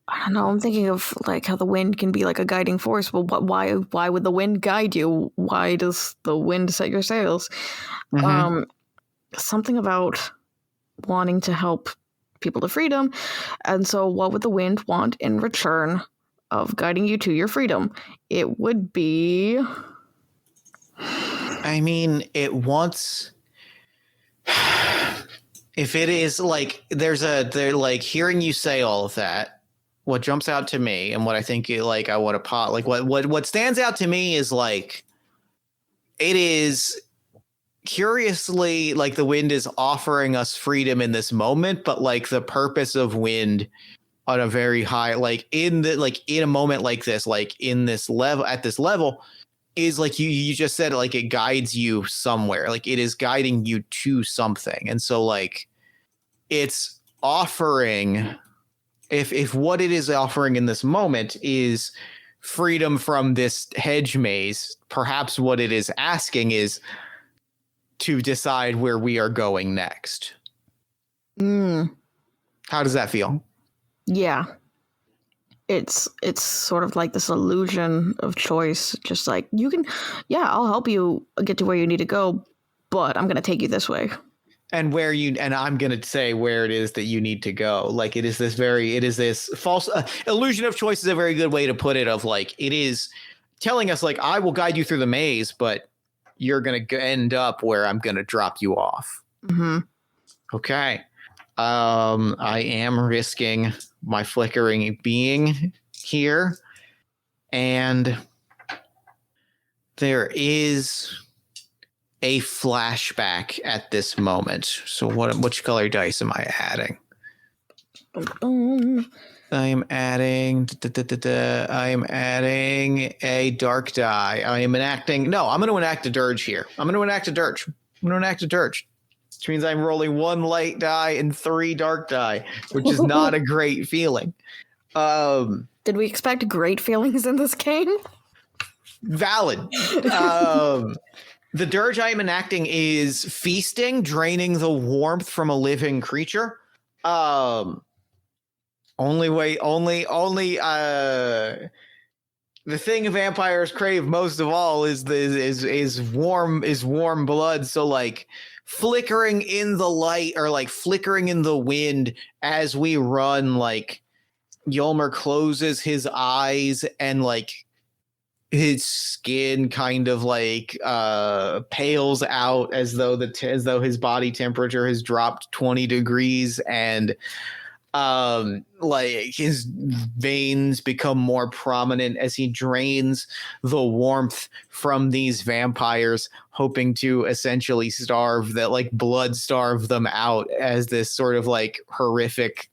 Speaker 3: I don't know. I'm thinking of like how the wind can be like a guiding force. Well, why would the wind guide you? Why does the wind set your sails?
Speaker 2: Mm-hmm.
Speaker 3: Something about wanting to help people to freedom. And so what would the wind want in return of guiding you to your freedom? It would be...
Speaker 2: I mean, it wants... If it is like, they're like hearing you say all of that, what jumps out to me and what I think like I want to pot, like what stands out to me is like, it is curiously like the wind is offering us freedom in this moment, but like the purpose of wind on a very high, like in a moment like this, like in this level, at this level, is like you just said, like it guides you somewhere, like it is guiding you to something. And so like it's offering, if what it is offering in this moment is freedom from this hedge maze, perhaps what it is asking is to decide where we are going next. How does that feel?
Speaker 3: Yeah. It's sort of like this illusion of choice. Just like, you can, yeah, I'll help you get to where you need to go, but I'm going to take you this way.
Speaker 2: And I'm going to say where it is that you need to go. Like it is this false illusion of choice is a very good way to put it, of like, it is telling us like, I will guide you through the maze, but you're going to end up where I'm going to drop you off.
Speaker 3: Mm-hmm.
Speaker 2: Okay. I am risking my flickering being here, and there is a flashback at this moment. So which color dice am I adding? I am adding a dark die. I'm going to enact a dirge here. I'm going to enact a dirge. Which means I'm rolling 1 light die and 3 dark die, which is not a great feeling.
Speaker 3: Did we expect great feelings in this game?
Speaker 2: Valid. The dirge I am enacting is feasting, draining the warmth from a living creature. The thing vampires crave most of all is warm blood. So like flickering in the light, or like flickering in the wind as we run, like Yolmer closes his eyes and like his skin kind of like pales out as though his body temperature has dropped 20 degrees, and Like his veins become more prominent as he drains the warmth from these vampires, hoping to essentially blood starve them out as this sort of like horrific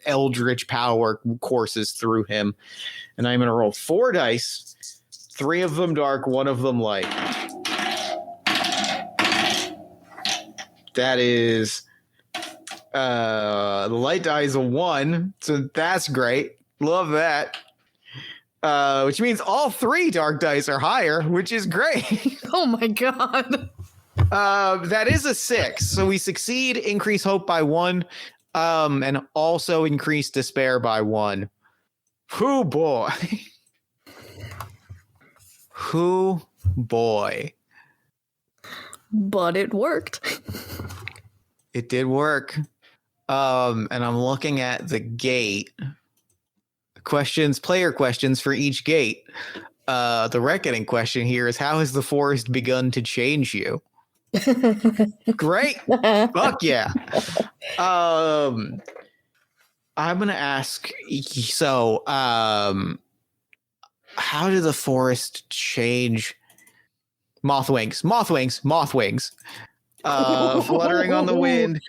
Speaker 2: eldritch power courses through him. And I'm going to roll 4 dice, 3 of them dark, 1 of them light. That is the light die is a 1, so that's great. Love that. Which means all 3 dark dice are higher, which is great.
Speaker 3: Oh my god.
Speaker 2: That is a 6, so we succeed, increase hope by 1, and also increase despair by 1. Whoo boy. Whoo boy.
Speaker 3: But it worked.
Speaker 2: It did work. And I'm looking at the gate. Player questions for each gate. The reckoning question here is, how has the forest begun to change you? Great. Fuck yeah. I'm gonna ask, so how did the forest change Mothwings? Fluttering on the wind,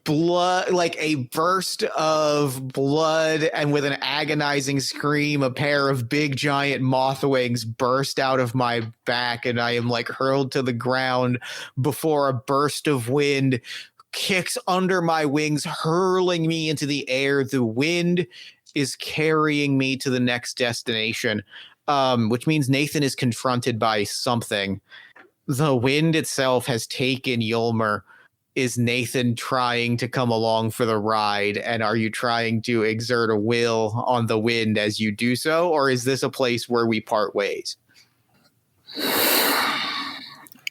Speaker 2: blood, like a burst of blood, and with an agonizing scream, a pair of big giant moth wings burst out of my back, and I am like hurled to the ground before a burst of wind kicks under my wings, hurling me into the air. The wind is carrying me to the next destination, which means Nathan is confronted by something. The wind itself has taken Yulmer. Is Nathan trying to come along for the ride? And are you trying to exert a will on the wind as you do so? Or is this a place where we part ways?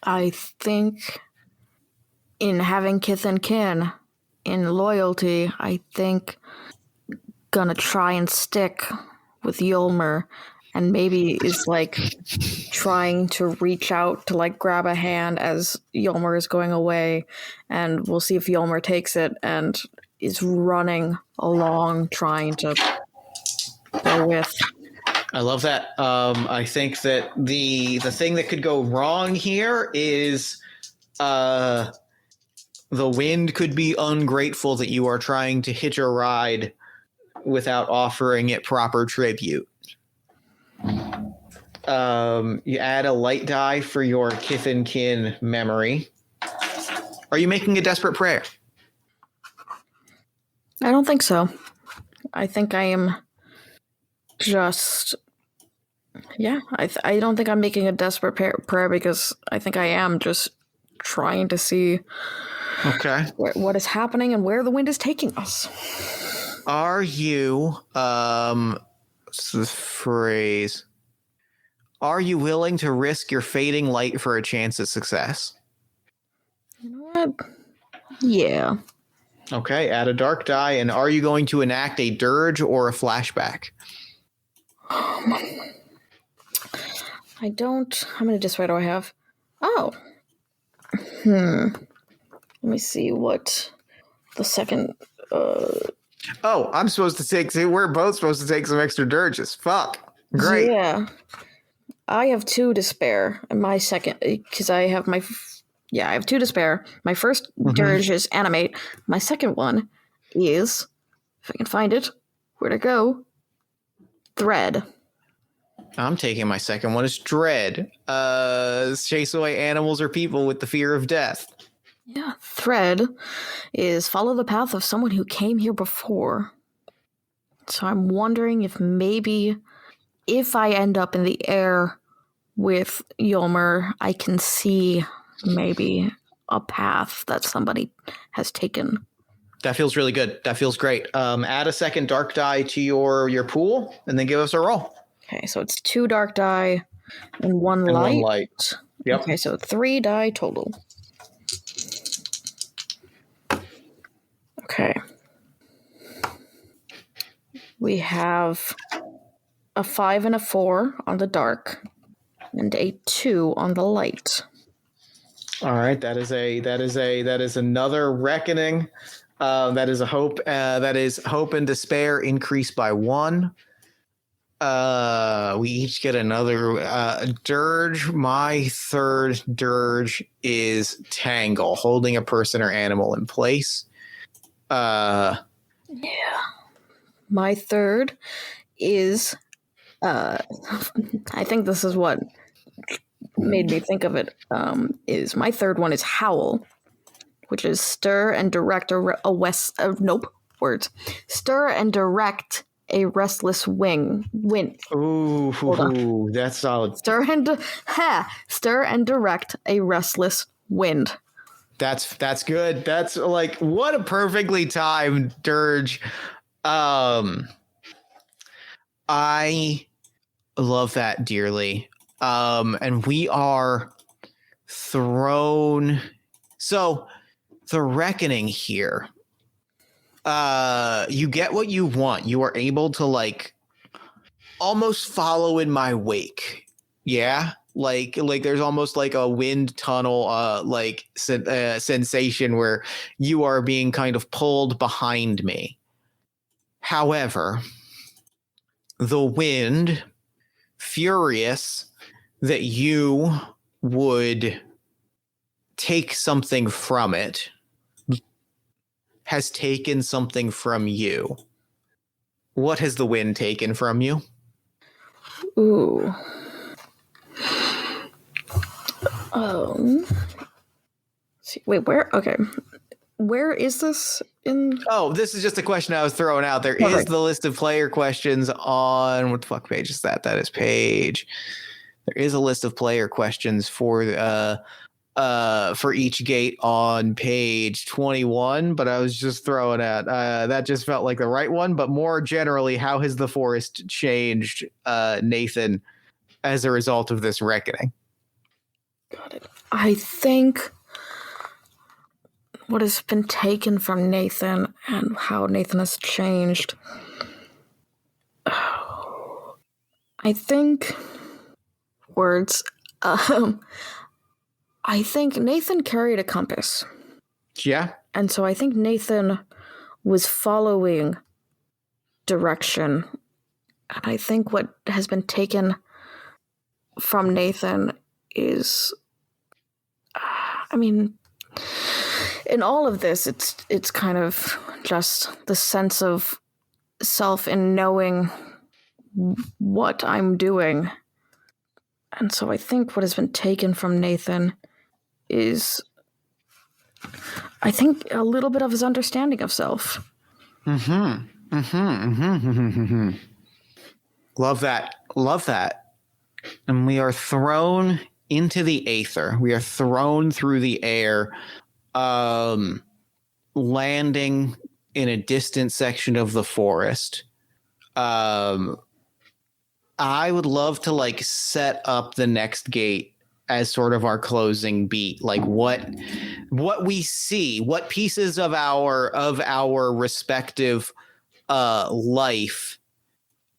Speaker 3: I think in having kith and kin, in loyalty, I think gonna try and stick with Yulmer, and maybe is like trying to reach out to like grab a hand as Yulmer is going away, and we'll see if Yulmer takes it and is running along trying to go with.
Speaker 2: I love that. I think that the thing that could go wrong here is the wind could be ungrateful that you are trying to hitch a ride without offering it proper tribute. You add a light die for your kith and kin memory. Are you making a desperate prayer?
Speaker 3: I don't think so. I think I am just... Yeah, I don't think I'm making a desperate prayer, because I think I am just trying to see what is happening and where the wind is taking us.
Speaker 2: Are you, what's the phrase? Are you willing to risk your fading light for a chance at success?
Speaker 3: You know what? Yeah.
Speaker 2: Okay, add a dark die, and are you going to enact a dirge or a flashback?
Speaker 3: I don't... How many display do I have? Oh. Let me see what the second...
Speaker 2: Oh, I'm supposed to take... We're both supposed to take some extra dirges. Fuck. Great.
Speaker 3: Yeah. I have 2 to spare. And my second... Because I have my... Yeah, I have 2 to spare. My first dirge is animate. My second one is... If I can find it. Where'd it go? Thread.
Speaker 2: I'm taking my second one as dread. Chase away animals or people with the fear of death.
Speaker 3: Yeah, thread is follow the path of someone who came here before. So I'm wondering if maybe if I end up in the air with Yulmer, I can see maybe a path that somebody has taken.
Speaker 2: That feels really good. That feels great. Add a second dark die to your pool, and then give us a roll.
Speaker 3: Okay, so it's 2 dark die and 1 light.
Speaker 2: 1 light. Yep.
Speaker 3: Okay, so 3 die total. Okay. We have a 5 and a 4 on the dark, and a 2 on the light.
Speaker 2: All right, that is another reckoning. That is a hope. That is hope and despair increased by 1. We each get another dirge. My third dirge is tangle, holding a person or animal in place.
Speaker 3: Yeah. My third is I think this is what made me think of it. Is my third one is howl, which is stir and direct stir and direct a restless wind.
Speaker 2: Ooh, that's solid.
Speaker 3: Stir and direct a restless wind.
Speaker 2: That's good. That's like, what a perfectly timed dirge. I love that dearly. And we are thrown. So the reckoning here. You get what you want. You are able to like almost follow in my wake. Yeah. Like there's almost like a wind tunnel sensation where you are being kind of pulled behind me. However, the wind, furious that you would take something from it, has taken something from you. What has the wind taken from you?
Speaker 3: Ooh. Wait, where? Okay. Where is this in?
Speaker 2: Oh, this is just a question I was throwing out. There is the list of player questions on, what the fuck page is that? That is page. There is a list of player questions for each gate on page 21, but I was just throwing out that just felt like the right one. But more generally, how has the forest changed, Nathan, as a result of this reckoning?
Speaker 3: Got it. I think what has been taken from Nathan and how Nathan has changed. I think words. I think Nathan carried a compass.
Speaker 2: Yeah.
Speaker 3: And so I think Nathan was following direction. And I think what has been taken from Nathan is, I mean, in all of this, it's kind of just the sense of self in knowing what I'm doing. And so I think what has been taken from Nathan is, I think, a little bit of his understanding of self.
Speaker 2: Love that. And we are thrown into the aether. We are thrown through the air, landing in a distant section of the forest. I would love to like set up the next gate as sort of our closing beat, like what we see, what pieces of our respective life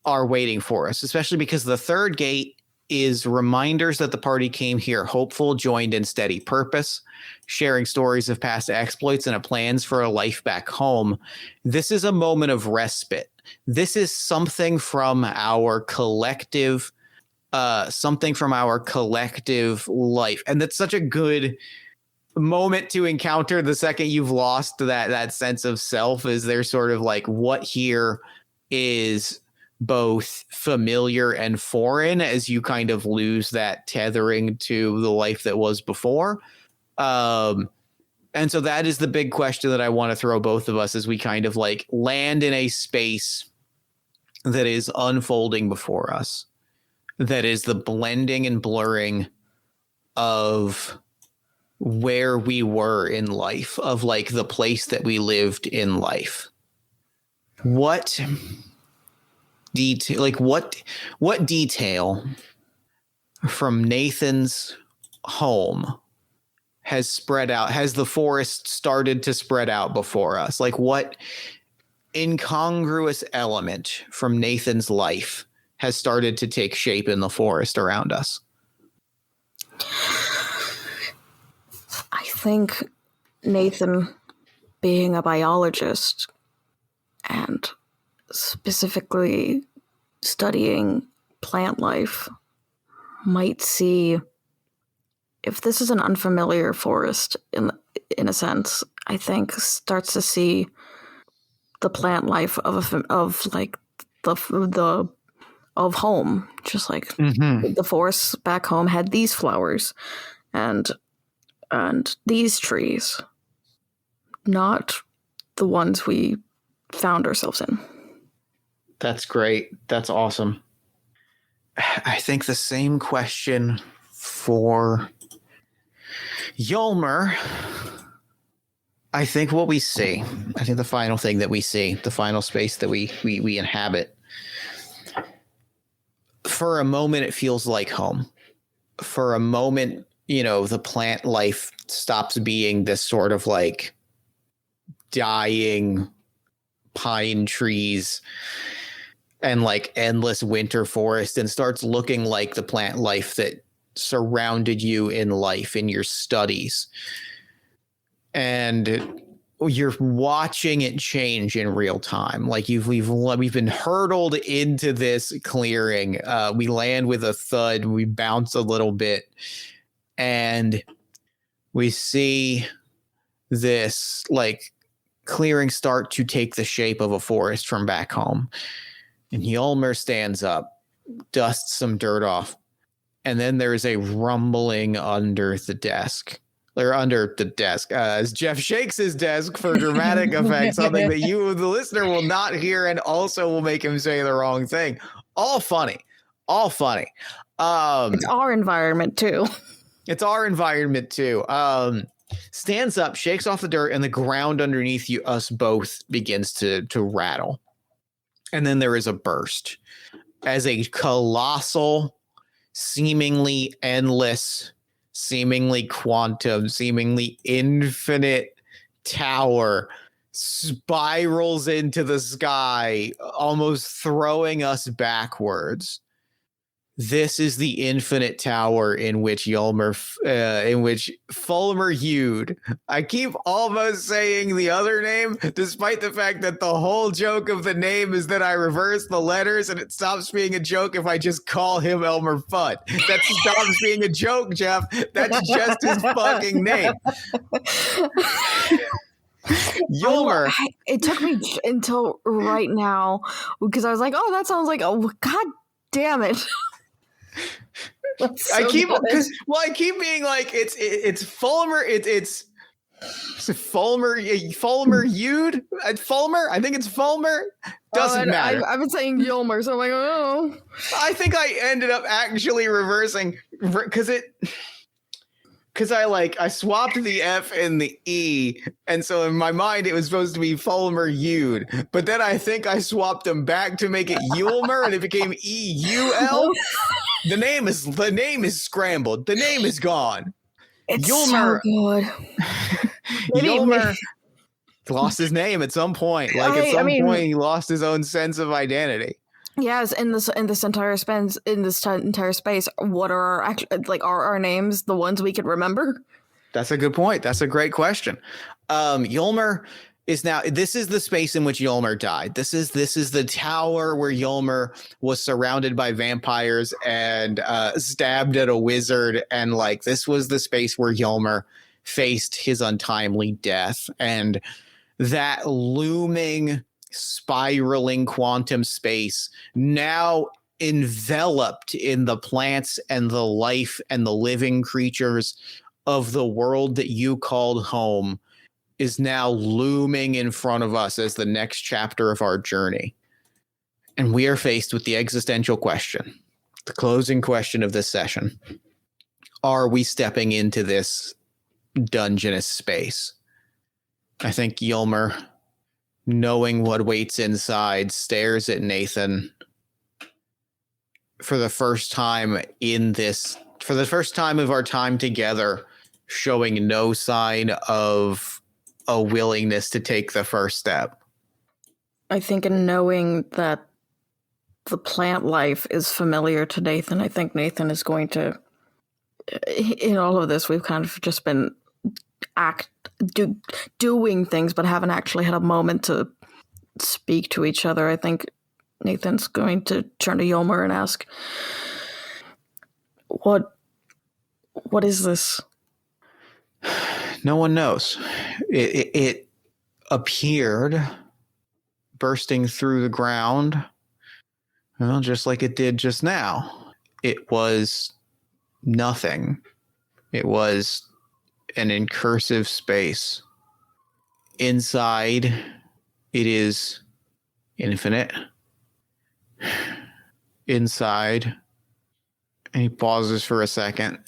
Speaker 2: are waiting for us, especially because the third gate is reminders that the party came here hopeful, joined in steady purpose, sharing stories of past exploits and a plans for a life back home. This is a moment of respite. This is something from our collective life. And that's such a good moment to encounter the second you've lost that sense of self. Is there sort of like what here is both familiar and foreign as you kind of lose that tethering to the life that was before. And so that is the big question that I want to throw both of us as we kind of like land in a space that is unfolding before us. That is the blending and blurring of where we were in life, of like the place that we lived in life. What detail, like what detail from Nathan's home has spread out? Has the forest started to spread out before us? Like what incongruous element from Nathan's life has started to take shape in the forest around us?
Speaker 3: I think Nathan being a biologist and specifically studying plant life might see if this is an unfamiliar forest in a sense. I think starts to see the plant life of like the of home, just like the forests back home had these flowers and these trees, not the ones we found ourselves in.
Speaker 2: That's great. That's awesome. I think the same question for Yulmer. I think what we see, I think the final thing that we see, the final space that we inhabit, for a moment it feels like home. For a moment, the plant life stops being this sort of like dying pine trees and like endless winter forest and starts looking like the plant life that surrounded you in life, in your studies. And you're watching it change in real time. Like we've been hurtled into this clearing. We land with a thud. We bounce a little bit, and we see this like clearing start to take the shape of a forest from back home. And Yulmer stands up, dusts some dirt off, and then there is a rumbling under the desk. Or under the desk, as Jeff shakes his desk for dramatic effect, something that you, the listener, will not hear, and also will make him say the wrong thing. All funny. It's
Speaker 3: our environment too.
Speaker 2: Stands up, shakes off the dirt, and the ground underneath us both begins to rattle. And then there is a burst as a colossal, seemingly endless, seemingly quantum, seemingly infinite tower spirals into the sky, almost throwing us backwards. This is the infinite tower in which Fulmer Yude. I keep almost saying the other name, despite the fact that the whole joke of the name is that I reverse the letters and it stops being a joke if I just call him Elmer Fudd. That stops being a joke, Jeff. That's just his fucking name. Yulmer.
Speaker 3: It took me until right now because I was like, oh, that sounds like, oh, God damn it.
Speaker 2: I keep being like it's Fulmer, it's Fulmer Yude, Fulmer. I think it's Fulmer. Doesn't matter.
Speaker 3: I've been saying Yulmer, so I'm like, oh.
Speaker 2: I think I ended up actually reversing because I swapped the F and the E, and so in my mind it was supposed to be Fulmer Yude, but then I think I swapped them back to make it Yulmer, and it became EUL. The name is scrambled. The name is gone.
Speaker 3: It's
Speaker 2: Yulmer,
Speaker 3: so good.
Speaker 2: Yulmer lost his name at some point. Like at some point, he lost his own sense of identity.
Speaker 3: Yes, in this entire space, what are our names the ones we could remember?
Speaker 2: That's a good point. That's a great question. Yulmer is now. This is the space in which Yulmer died. This is the tower where Yulmer was surrounded by vampires and stabbed at a wizard, and like this was the space where Yulmer faced his untimely death, and that looming, spiraling quantum space now enveloped in the plants and the life and the living creatures of the world that you called home is now looming in front of us as the next chapter of our journey. And we are faced with the existential question, the closing question of this session. Are we stepping into this dungeonous space? I think Yulmer, knowing what waits inside, stares at Nathan for the first time of our time together, showing no sign of a willingness to take the first step.
Speaker 3: I think in knowing that the plant life is familiar to Nathan, I think Nathan is going to, in all of this, we've kind of just been doing things, but haven't actually had a moment to speak to each other. I think Nathan's going to turn to Yolmer and ask, What is this?
Speaker 2: No one knows. It appeared bursting through the ground, well, just like it did just now. It was nothing. It was an incursive space. Inside, it is infinite. Inside, and he pauses for a second.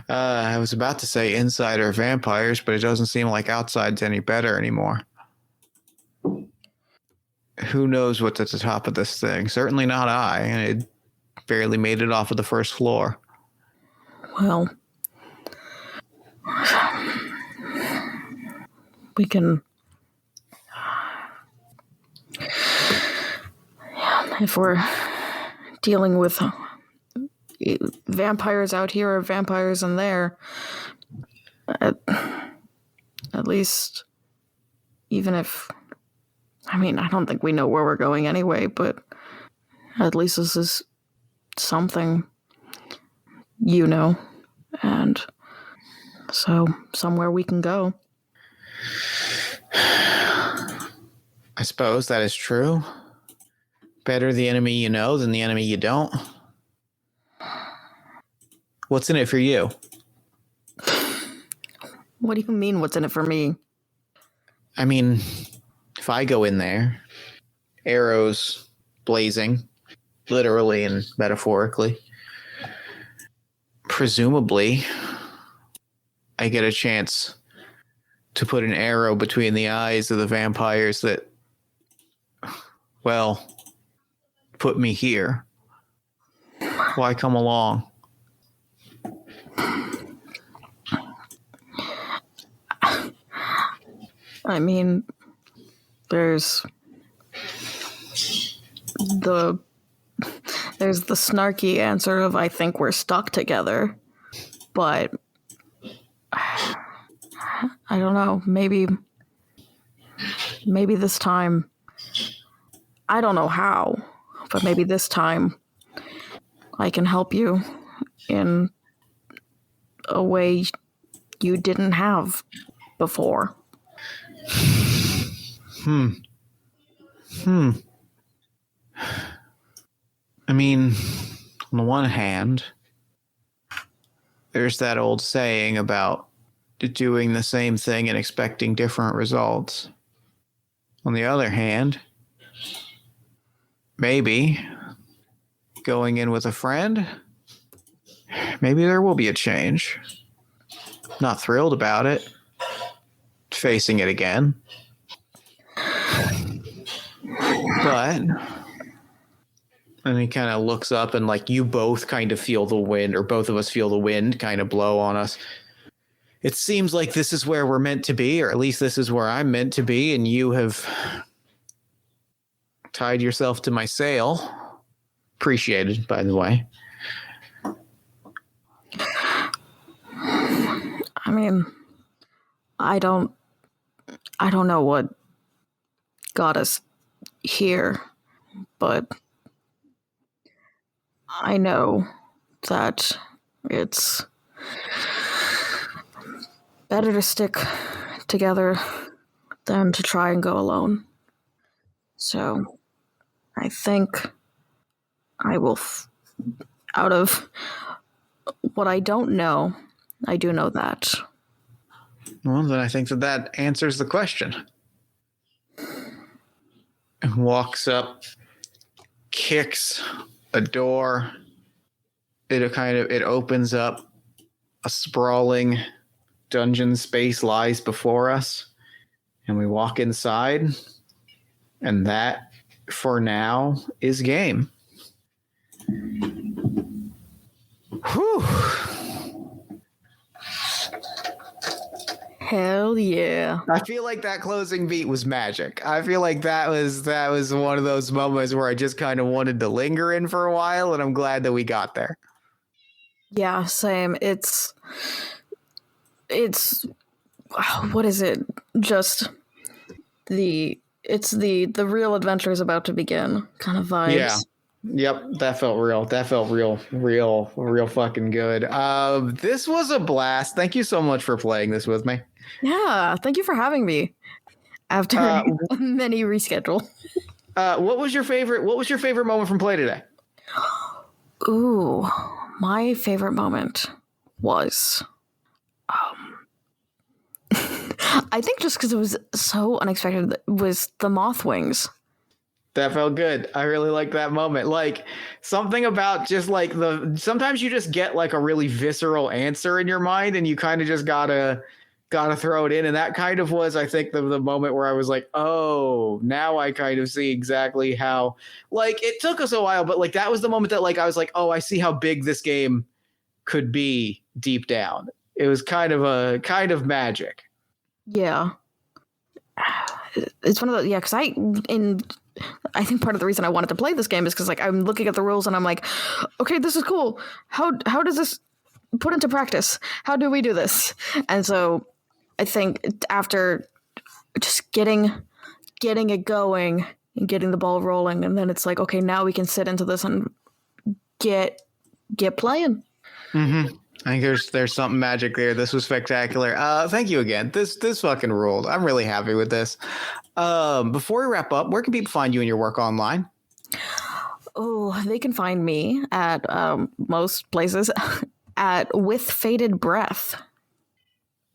Speaker 2: I was about to say inside are vampires, but it doesn't seem like outside's any better anymore. Who knows what's at the top of this thing? Certainly not I. It barely made it off of the first floor.
Speaker 3: Well, we can... If we're dealing with vampires out here or vampires in there, at least, even if... I mean, I don't think we know where we're going anyway, but at least this is something, and so somewhere we can go.
Speaker 2: I suppose that is true. Better the enemy you know than the enemy you don't. What's in it for you?
Speaker 3: What do you mean, what's in it for me?
Speaker 2: I mean, if I go in there, arrows blazing, literally and metaphorically, presumably, I get a chance to put an arrow between the eyes of the vampires that, well, put me here. Why come along?
Speaker 3: I mean, there's the snarky answer of I think we're stuck together, but I don't know, maybe this time, I don't know how, but maybe this time I can help you in a way you didn't have before.
Speaker 2: I mean, on the one hand, there's that old saying about doing the same thing and expecting different results. On the other hand, maybe going in with a friend, maybe there will be a change. Not thrilled about it. Facing it again. But, and he kind of looks up and like you both kind of feel the wind, or both of us feel the wind kind of blow on us. It seems like this is where we're meant to be, or at least this is where I'm meant to be, and you have tied yourself to my sail. Appreciated, by the way.
Speaker 3: I mean, I don't know what got us here, but I know that it's better to stick together than to try and go alone. So I think I will, out of what I don't know, I do know that.
Speaker 2: Well, then I think that answers the question. And walks up, kicks a door. It opens up. A sprawling dungeon space lies before us, and we walk inside. And that, for now, is game. Whew.
Speaker 3: Hell yeah.
Speaker 2: I feel like that closing beat was magic. I feel like that was one of those moments where I just kind of wanted to linger in for a while, and I'm glad that we got there.
Speaker 3: Yeah, same. It's what is it? Just the real adventure is about to begin kind of vibes.
Speaker 2: Yeah. Yep, that felt real. That felt real fucking good. This was a blast. Thank you so much for playing this with me.
Speaker 3: Yeah, thank you for having me after many reschedule.
Speaker 2: What was your favorite moment from play today?
Speaker 3: Ooh, my favorite moment was I think just because it was so unexpected was the moth wings.
Speaker 2: That felt good. I really like that moment. Like something about just like sometimes you just get like a really visceral answer in your mind and you kind of just gotta throw it in. And that kind of was, I think, the moment where I was like, oh, now I kind of see exactly how, like, it took us a while, but like that was the moment that like I was like, oh, I see how big this game could be deep down. It was kind of magic.
Speaker 3: Yeah. It's one of the, yeah, because I think part of the reason I wanted to play this game is because like I'm looking at the rules and I'm like, okay, this is cool. How does this put into practice? How do we do this? And so I think after just getting it going and getting the ball rolling, and then it's like, okay, now we can sit into this and get playing.
Speaker 2: Mm-hmm. I think there's something magic there. This was spectacular. Thank you again. This fucking ruled. I'm really happy with this. Before we wrap up, where can people find you and your work online?
Speaker 3: Oh, they can find me at most places at With Faded Breath.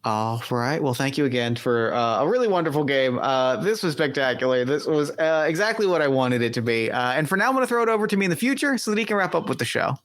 Speaker 2: All right. Well, thank you again for a really wonderful game. This was spectacular. This was exactly what I wanted it to be. And for now, I'm going to throw it over to me in the future so that he can wrap up with the show.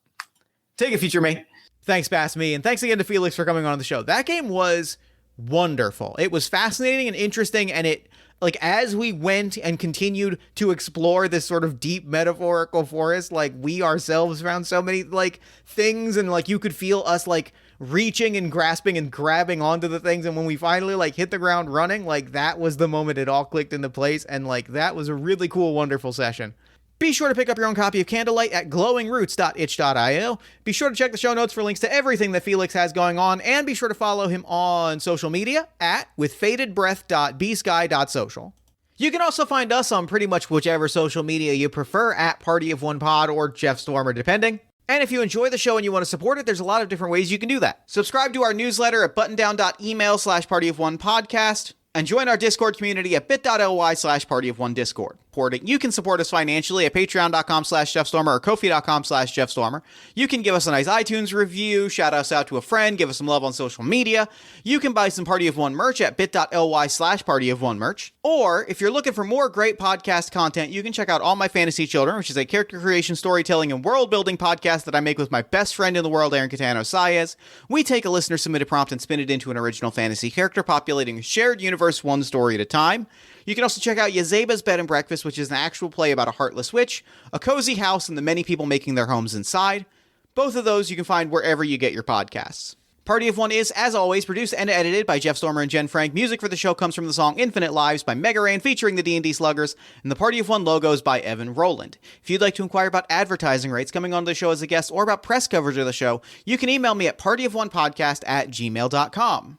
Speaker 2: Take it, future me.
Speaker 1: Thanks, Bass Me, and thanks again to Felix for coming on the show. That game was wonderful. It was fascinating and interesting, and it, like, as we went and continued to explore this sort of deep metaphorical forest, like, we ourselves found so many, like, things, and, like, you could feel us, like, reaching and grasping and grabbing onto the things, and when we finally, like, hit the ground running, like, that was the moment it all clicked into place, and, like, that was a really cool, wonderful session. Be sure to pick up your own copy of Candlelight at glowingroots.itch.io. Be sure to check the show notes for links to everything that Felix has going on, and be sure to follow him on social media at withfadedbreath.bsky.social. You can also find us on pretty much whichever social media you prefer at Party of One Pod or Jeff Stormer, depending. And if you enjoy the show and you want to support it, there's a lot of different ways you can do that. Subscribe to our newsletter at buttondown.email/partyofonepodcast. And join our Discord community at bit.ly/partyofonediscord. You can support us financially at patreon.com/JeffStormer or Ko-fi.com/JeffStormer. You can give us a nice iTunes review, shout us out to a friend, give us some love on social media. You can buy some Party of One merch at bit.ly/partyofonemerch. Or, if you're looking for more great podcast content, you can check out All My Fantasy Children, which is a character creation, storytelling, and world-building podcast that I make with my best friend in the world, Aaron Catano-Saez. We take a listener-submitted prompt and spin it into an original fantasy character, populating a shared universe one story at a time. You can also check out Yazeba's Bed and Breakfast, which is an actual play about a heartless witch, a cozy house, and the many people making their homes inside. Both of those you can find wherever you get your podcasts. Party of One is, as always, produced and edited by Jeff Stormer and Jen Frank. Music for the show comes from the song Infinite Lives by Mega Ran featuring the D&D Sluggers, and the Party of One logo is by Evan Rowland. If you'd like to inquire about advertising rates, coming on the show as a guest, or about press coverage of the show, you can email me at partyofonepodcast@gmail.com.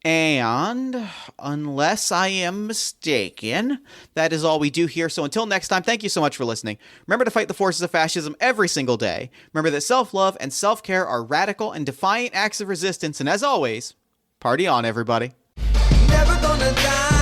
Speaker 1: And unless I am mistaken, that is all we do here. So until next time, thank you so much for listening. Remember to fight the forces of fascism every single day. Remember that self-love and self-care are radical and defiant acts of resistance. And as always, party on, everybody.
Speaker 4: Never gonna die.